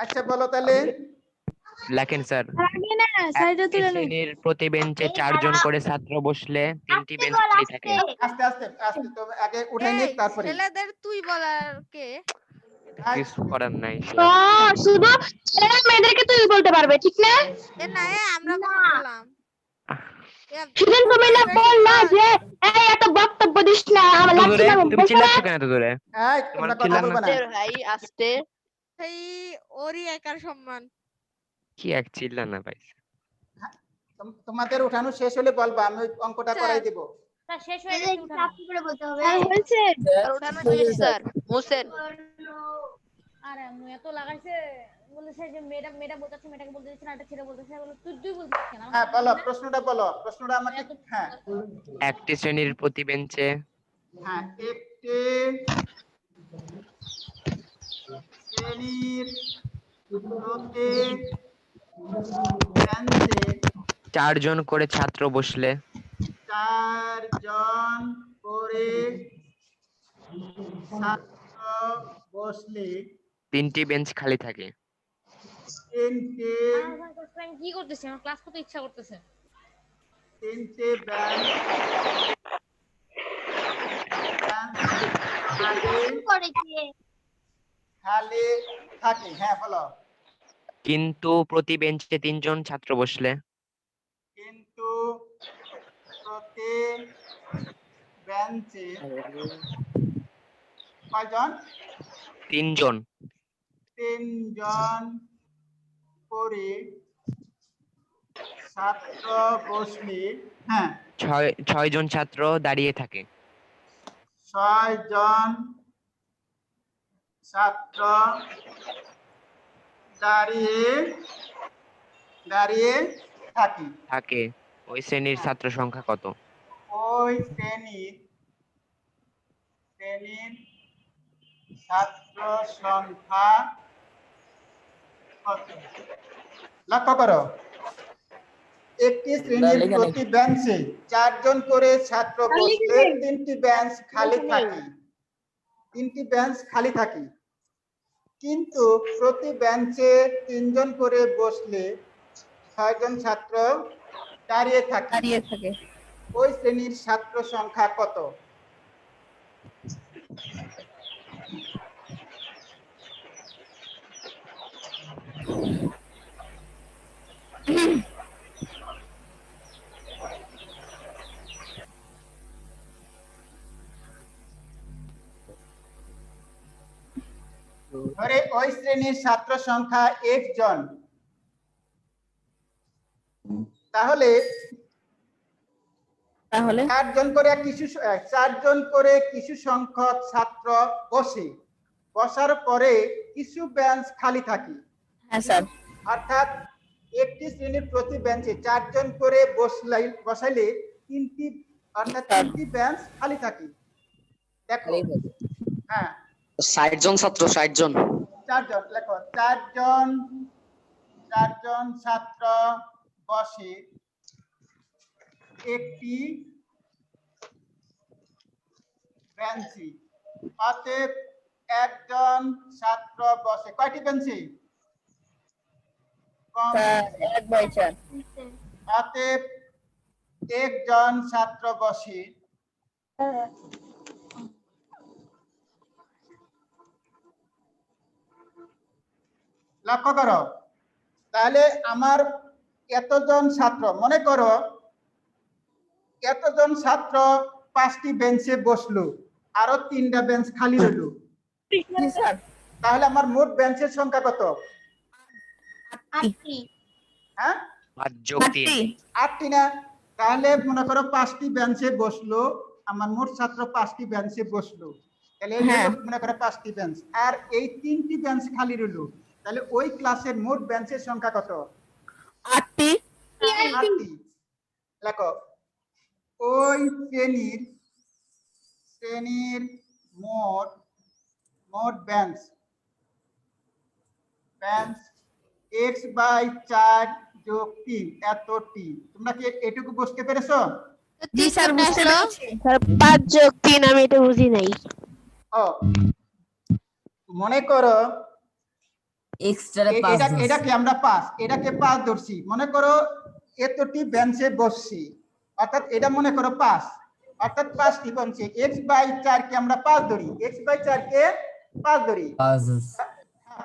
আচ্ছা বলো তাহলে লেখেন স্যার। আগে না সাইডে একটি তুলে শ্রেণীর প্রতি বেঞ্চে 4 জন করে ছাত্র বসলে 3টি বেঞ্চ খালি থাকে। আস্তে আস্তে আস্তে তো আগে উঠাই নিক তারপরে ছেলেদের তুই বলার কে কিছু করার নাই। শুধু ছেলেরা মেয়েদেরকে তুই বলতে পারবে ঠিক না এ না আমরা কখন বললাম সেদিন তুমি না বললা যে এই এত বক্তব্য দিস না আমার লাগছে না তুমি চিল্লাচ্ছ কেন এত জোরে? এই তোমরা কথা বলবা না ভাই আস্তে সেই ওরই একার সম্মান কি এক চিল্লা না ভাই। তোমাদের উঠানো শেষ হলে বলবা আমি ওই অঙ্কটা করাই দেব তা শেষ হয়ে গেছে উঠানো কি করে বলতে হবে হয়েছে ওঠানো শেষ স্যার মুসেন আরে আমি এত লাগাইছে বলেছে যে মেয়েটা বলতেছে মেয়েটাকে বলতে দিচ্ছে না এটা ছেলে বলতেছে বলে তুই বলছিস কেন হ্যাঁ বলো প্রশ্নটা আমাকে হ্যাঁ একটি শ্রেণীর প্রতি বেঞ্চে হ্যাঁ একটি শ্রেণীর প্রতি বেঞ্চে 4 জন করে ছাত্র বসলে 4 জন করে ছাত্র বসলে 3টি বেঞ্চ খালি থাকে। 3টে কি করতেছিস আমার ক্লাস করতে ইচ্ছা করতেছে 3টে বেঞ্চ খালি থাকে হ্যাঁ বলো কিন্তু প্রতি বেঞ্চে 3 জন ছাত্র বসলে কিন্তু প্রতি বেঞ্চে কয়জন 3 জন 3 জন করে ছাত্র বসলে হ্যাঁ 6 জন ছাত্র দাঁড়িয়ে থাকে। 6 জন ছাত্র দাঁড়িয়ে থাকে। ওই শ্রেণীর ছাত্র সংখ্যা কত? ওই শ্রেণীর ছাত্র সংখ্যা কত লক্ষ্য করো একটি শ্রেণীর প্রতি বেঞ্চে 4 জন করে ছাত্র বসলে 3টি বেঞ্চ খালি থাকে কিন্তু প্রতি বেঞ্চে 3 জন করে বসলে 6 জন ছাত্র দাঁড়িয়ে থাকে ওই শ্রেণীর ছাত্র সংখ্যা কত ধরে ওই শ্রেণীর ছাত্র সংখ্যা 1 জন তাহলে তাহলে চারজন করে কিছু সংখ্যক ছাত্র বসার পরে কিছু বেঞ্চ খালি থাকে। হ্যাঁ স্যার। অর্থাৎ একটি শ্রেণীর প্রতি বেঞ্চে চারজন করে বসাইলে তিনটি বেঞ্চ খালি থাকে। দেখো, হ্যাঁ 60 জন ছাত্র, 60 জন। চারজন লেখো, চারজন ছাত্র বসে একটি বেঞ্চে। অতএব একজন ছাত্র বসে কয়টি বেঞ্চে? এক বাই চার। অতএব একজন ছাত্র বসে লক্ষ্য করো, তাহলে আমার এতজন ছাত্র, মনে করো এতজন ছাত্র 5টি বেঞ্চে বসলো, আরো 3টা বেঞ্চ খালি রইলো, তাহলে আমার মোট বেঞ্চের সংখ্যা কত? 8টি। হ্যাঁ 5 যোগ 3 8টি না? তাহলে মনে করো 5টি বেঞ্চে বসলো, আমার মোট ছাত্র 5টি বেঞ্চে বসলো, তাহলে এই হলো মনে করো 5টি বেঞ্চ, আর এই 3টি বেঞ্চ খালি রইলো, তাহলে ওই ক্লাসের মোট বেঞ্চের সংখ্যা কত? 8টি। 8টি। লেখো, ওই শ্রেণীর মোট বেঞ্চ x/4 যোগ 3 এতটি। তোমরা কি এটুকু বুঝতে পেরেছো? জি স্যার, বুঝতে পেরেছি। স্যার 5 যোগ 3 আমি এটা বুঝি নাই। ও, মনে করো এটাকে আমরা 5, এটাকে 5 ধরছি, মনে করো এতটি বেঞ্চে বসছি, অর্থাৎ এটা মনে করো 5, অর্থাৎ 5টি বেঞ্চে x/4 কে আমরা 5 ধরি, x/4 কে 5 ধরি,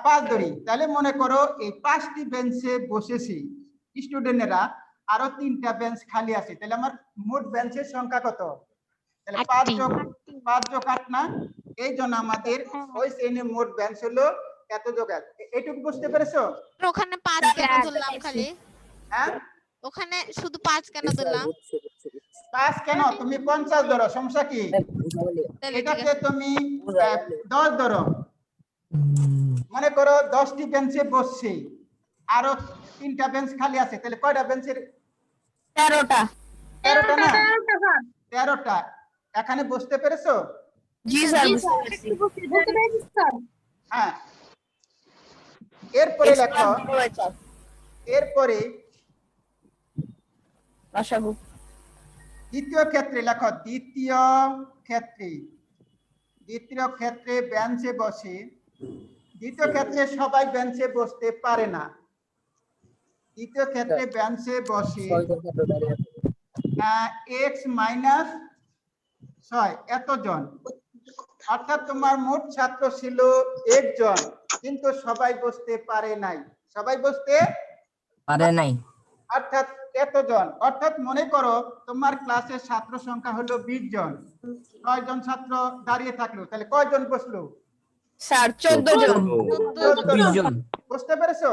5 ধরি, তাহলে মনে করো এই 5টি বেঞ্চে বসেছি স্টুডেন্টরা, আরো 3টা বেঞ্চ খালি আছে, তাহলে আমার মোট বেঞ্চের সংখ্যা কত? তাহলে 5 যোগ 8 না? এই জন্য আমাদের ওই শ্রেণীর মোট বেঞ্চ হলো এত যোগ 1। এইটুকু বুঝতে পেরেছো? ওখানে 5 কেন ধরলাম খালি? হ্যাঁ, ওখানে শুধু 5 কেন ধরলাম? 5 কেন? তুমি 50 ধরো, সমস্যা কি? তাহলে ঠিক এটাকে আছে। তুমি 10 ধরো, মনে করো 10টি বেঞ্চে বসছি, আরো 3টা বেঞ্চ খালি আছে, তাহলে কয়টা বেঞ্চের? 13টা। 13টা না? 13টা। এখানে বুঝতে পেরেছো? জি স্যার, বুঝতে পেরেছি। হ্যাঁ, এরপরে লেখো, এরপরে লসাগু। দ্বিতীয় ক্ষেত্রে লেখো, দ্বিতীয় ক্ষেত্রে বেঞ্চে বসে, দ্বিতীয় ক্ষেত্রে সবাই বেঞ্চে বসতে পারে না, দ্বিতীয় ক্ষেত্রে বেঞ্চে বসে x-6 এতজন, অর্থাৎ তোমার মোট ছাত্র ছিল 1 জন, কিন্তু সবাই বসতে পারে নাই, অর্থাৎ এতজন, অর্থাৎ মনে করো তোমার ক্লাসের ছাত্র সংখ্যা হলো 20 জন, 6 জন ছাত্র দাঁড়িয়ে থাকলো, তাহলে কয়জন বসলো? স্যার 14 জন। 14 জন। বুঝতে পেরেছো?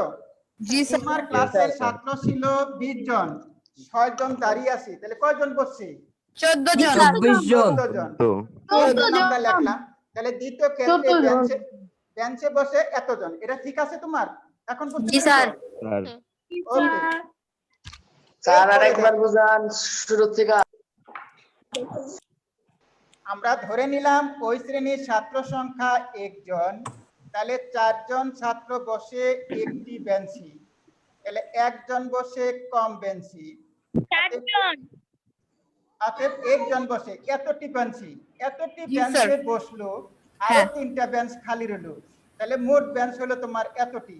জি স্যার। তোমার ক্লাসের ছাত্র ছিল 20 জন, 6 জন দাঁড়িয়ে আছে, তাহলে কয়জন বসছে? 14 জন। 14 জন। আমরা লিখলাম, তাহলে দ্বিতীয় ক্ষেত্রে বেঞ্চে বসে এতজন, এটা ঠিক আছে তোমার? এখন বুঝতে জি স্যার। পেরেছো? ওকে স্যার, আরেকবার বুঝান শুরু থেকে। আমরা ধরে নিলাম ওই শ্রেণীর ছাত্র সংখ্যা 1 জন, তাহলে 4 জন ছাত্র বসে একটি বেঞ্চি, তাহলে 1 জন বসে কম বেঞ্চি, 4 জন। অতএব 1 জন বসে এতটি বেঞ্চে বসলো, আরো 3টা বেঞ্চ খালি রইলো, তাহলে মোট বেঞ্চ হলো তোমার এতটি।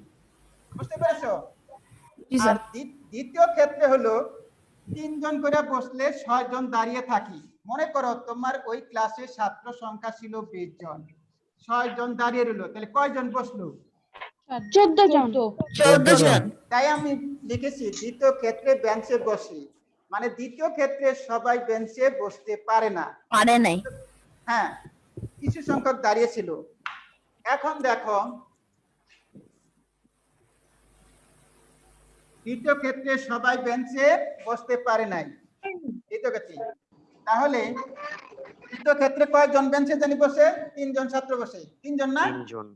বুঝতে পেরেছো? আর দ্বিতীয় ক্ষেত্রে হলো 3 জন করে বসলে 6 জন দাঁড়িয়ে থাকি, মনে করো তোমার ওই ক্লাসের ছাত্র সংখ্যা ছিল 20 জন, 6 জন দাঁড়িয়ে রইলো, তাহলে কয়জন বসলো? 14 জন। 14 জন। তাই আমি লিখেছি দ্বিতীয় ক্ষেত্রে বেঞ্চে বসি, মানে দ্বিতীয় ক্ষেত্রে সবাই বেঞ্চে বসতে পারে না, পারে নাই। হ্যাঁ, কিছু সংখ্যক দাঁড়িয়ে ছিল। এখন দেখো, দ্বিতীয় ক্ষেত্রে সবাই বেঞ্চে বসতে পারে নাই, দ্বিতীয় ক্ষেত্রে তাহলে তৃতীয় ক্ষেত্রে কয়জন বেঞ্চে জানি বসে? 3 জন ছাত্র বসে। 3 জন না? তিনজন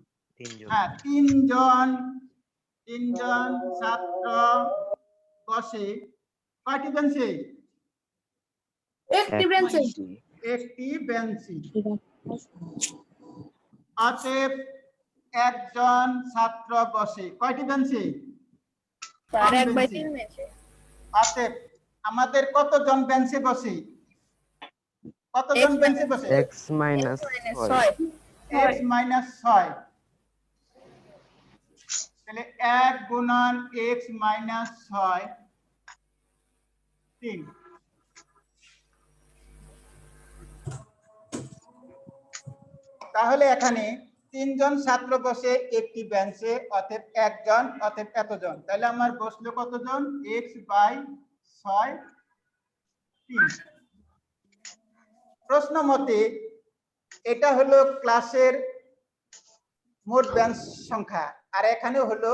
তিনজন হ্যাঁ, 3 জন ছাত্র বসে কয়টি বেঞ্চে? একটি একটি বেঞ্চে। অতএব একজন ছাত্র বসে কয়টি বেঞ্চে? স্যার 3 1/3 বেঞ্চে। বেঞ্চে। অতএব আমাদের কতজন বেঞ্চে বসে? কতজন বেঞ্চে বসে? x minus 6 x minus 6। তাহলে 1 গুণন x মাইনাস 6 3। তাহলে এখানে 3 জন ছাত্র বসে একটি বেঞ্চে, অতএব একজন, অতএব এতজন। তাহলে আমার বসলো কতজন? x by 6 3। প্রশ্ন মতে এটা হলো ক্লাসের মোট বেঞ্চ সংখ্যা, আর এখানে হলো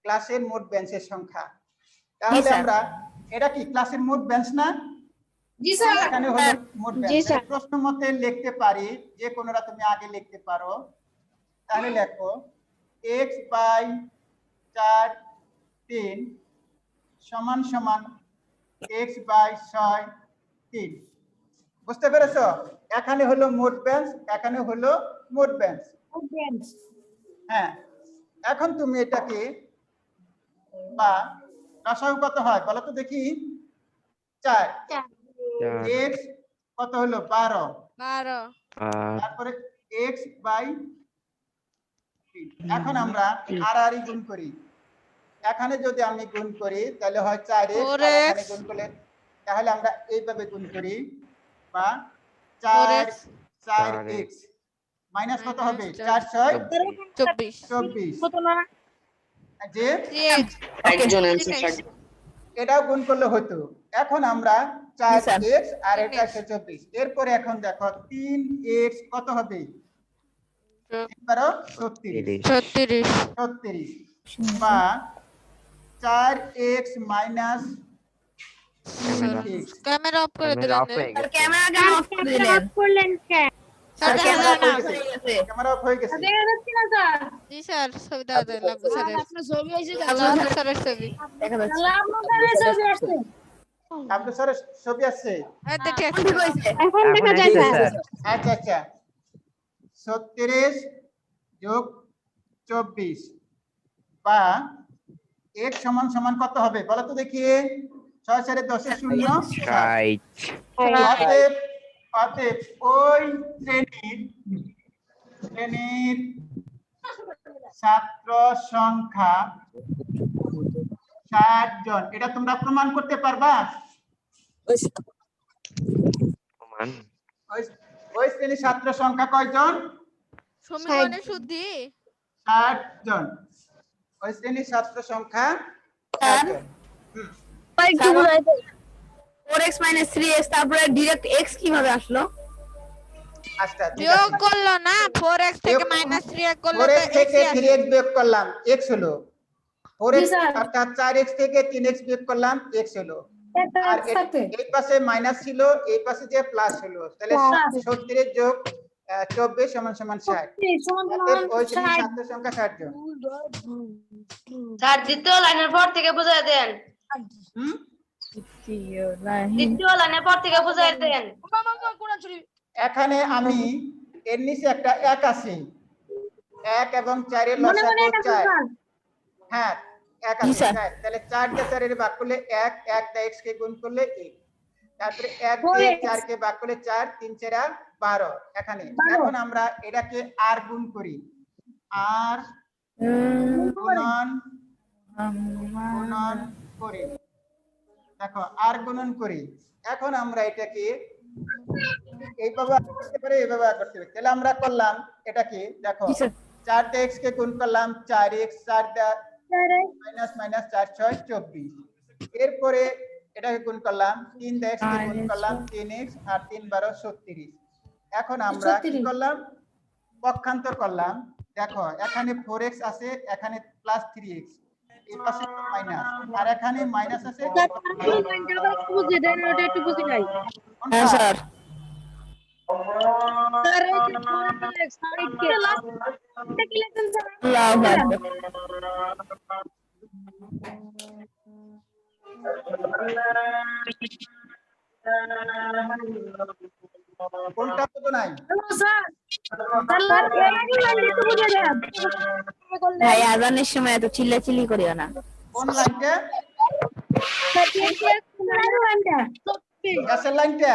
ক্লাসের মোট বেঞ্চের সংখ্যা। তাহলে স্যার। আমরা এটা কি ক্লাসের মোট বেঞ্চ না? জি স্যার। এখানে হলো মোট জি বেঞ্চ। স্যার। প্রশ্ন মতে লিখতে পারি, যে কোনোটা তুমি আগে লিখতে পারো। তাহলে লেখো x বাই 4 3 সমান সমান x বাই 6 3। বুঝতে পেরেছো? এখানে হলো মোট বেঞ্চ, এখানে হলো মোট বেঞ্চ। হ্যাঁ, এখন তুমি এটাকে বা লসাগু কত হয় বলো তো দেখি? 4। x কত হলো? 12। 12 তারপরে x বাই 3। এখন আমরা হারাহারি গুণ করি। এখানে যদি আমি গুণ করি তাহলে হয় 4x, আর এখানে গুণ করলে তাহলে আমরা এইভাবে গুণ করি, বা 4 4x মাইনাস কত হবে? 4 6 24 24। যে 3x একজন অ্যানসার এটাও গুণ করলে হতো। এখন আমরা স্যার। 4x আর এটা 124। এরপরে এখন দেখো 3x কত হবে? 36 36 বা 4x minus 3x। Camera off করে ক্যামেরা দিলেন অফ হয়ে গেছে। ক্যামেরা কেন অফ করে দিলেন? করলেন কেন? স্যার দেখা ক্যামেরা যায় না। অফ হয়ে গেছে। ক্যামেরা অফ হয়ে গেছে। দেখা যাচ্ছে না স্যার। জি স্যার ছবি দেওয়া যায় লাভলু স্যারের আপনার ছবি এসে লাভলু স্যারের ছবি দেখা যাচ্ছে। আপনার ছবি আসছে। আব্দুল স্যারের ছবি আছে? এই তো ঠিক ঠিক আছে হয়েছে। এখন দেখা এখন যায় আছে, স্যার। স্যার। আচ্ছা আচ্ছা, 36 যোগ 24 বা x সমান সমান কত হবে বলো তো দেখি? 6 4 10 0 7। রাইট অতএব অতএব ওই শ্রেণীর ছাত্র সংখ্যা 60 জন। এটা তোমরা প্রমাণ করতে পারবা? সমান ওই শ্রেণীর ছাত্র সংখ্যা কয়জন? সমীকরণের শুদ্ধি 60 জন। ওই শ্রেণীর ছাত্র সংখ্যা 60 স্যার। জন। হুম, 4x 3x তারপরে ডিরেক্ট x কিভাবে আসলো? আচ্ছা ঠিক বিয়োগ আছে। করলো না 4x থেকে বিয়োগ- মাইনাস 3x করলে 4x তো x থেকে ই আসে 3x বিয়োগ করলাম, x হলো। 4x জি, স্যার। অর্থাৎ 4x থেকে 3x বিয়োগ করলাম, x হলো। আর এই পাশে মাইনাস ছিল, এই পাশে যে প্লাস হলো, তাহলে 36 যোগ 24 সমান সমান 60। অতএব ওই শ্রেণীর ছাত্র সংখ্যা 60 জন। স্যার দ্বিতীয় লাইনের পর থেকে বুঝাই দেন। হুম, দ্বিতীয় লাইনের পর থেকে বুঝাই দেন। এখানে আমি এর নিচে একটা 1 আছে, 1 এবং 4 এর লসাগু 4। হ্যাঁ 1 জি, আছে স্যার। 4, তাহলে 4 দিয়ে 4 এর ভাগ করলে 1, 1 দিয়ে x কে গুণ করলে 1, তারপরে 1 দিয়ে 4 কে ভাগ করলে 4, 3 4 12। এখানে এখন আমরা এটাকে আর গুণ করি, আর গুণন গুণন করি। দেখো আর গুণন করি। এখন আমরা এটাকে এইভাবে আগ করতে পারি, এইভাবে আগ করতে পারি। তাহলে আমরা করলাম এটাকে, দেখো জি, স্যার। 4 দিয়ে x কে গুণ করলাম 4x, 4 দিয়ে মাইনাস মাইনাস 4 6 24। এরপরে এটাকে গুণ করলাম 3 দিয়ে x কে গুণ করলাম 3x, আর 3 12 36। এখন আমরা কি করলাম? পক্ষান্তর করলাম। দেখো এখানে 4x আছে, এখানে প্লাস 3x, এই পাশে মাইনাস, আর এখানে মাইনাস আছে স্যার তারপরে লাইনটা আবার একটু বুঝিয়ে দেন, ওটা একটু বুঝি নাই। কোনটা? হ্যাঁ স্যার। স্যার এই যে 4x সাইড কে লাস্টটা কি লিখছেন স্যার? আল্লাহু আকবার। কোনটা বুঝো নাই? স্যার স্যার এই লাইনটা একটু বুঝিয়ে দেন। ভাই আজানের সময় এত চিল্লাচিল্লি করিও না। কোন লাইনটা? স্যার কি লাইনটা? গ্যাসের লাইনটা?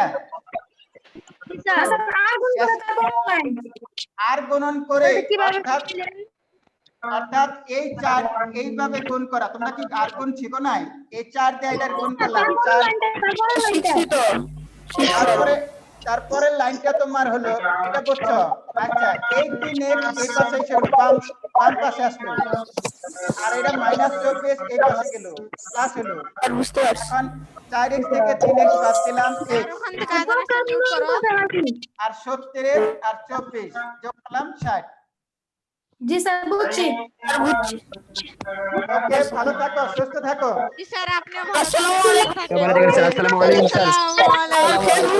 স্যার আর কোন বড় লাইন? আর গুণন করে কিভাবে অর্থাৎ এই 4 এইভাবে গুণ করা। তোমরা কি আর গুণ শিখো নাই? এই 4 দিয়ে এটা গুণ করলাম 4। শিখছি তো। তারপরে লাইনটা তোমার হলো এটা বুঝছো? আচ্ছা 18x এই পাশে এসে বাম পাশে আসলো, আর এটা -24 এই পাশে গেল, প্লাস হলো। আর বুঝতে পারছি। এখন 4x থেকে 3x বাদ দিলাম x, ওখান থেকে আজানটা মিউট করো। আর 70x আর 24 যোগ করলাম 60। জি স্যার বুঝছি। আর বুঝছি। ওকে, ভালো থাকো, সুস্থ থাকো। জি স্যার, আপনিও ভালো আসসালামু আলাইকুম। থাকবেন। ভালো থাকবেন স্যার। আসসালামু আলাইকুম স্যার। আসসালামু আলাইকুম।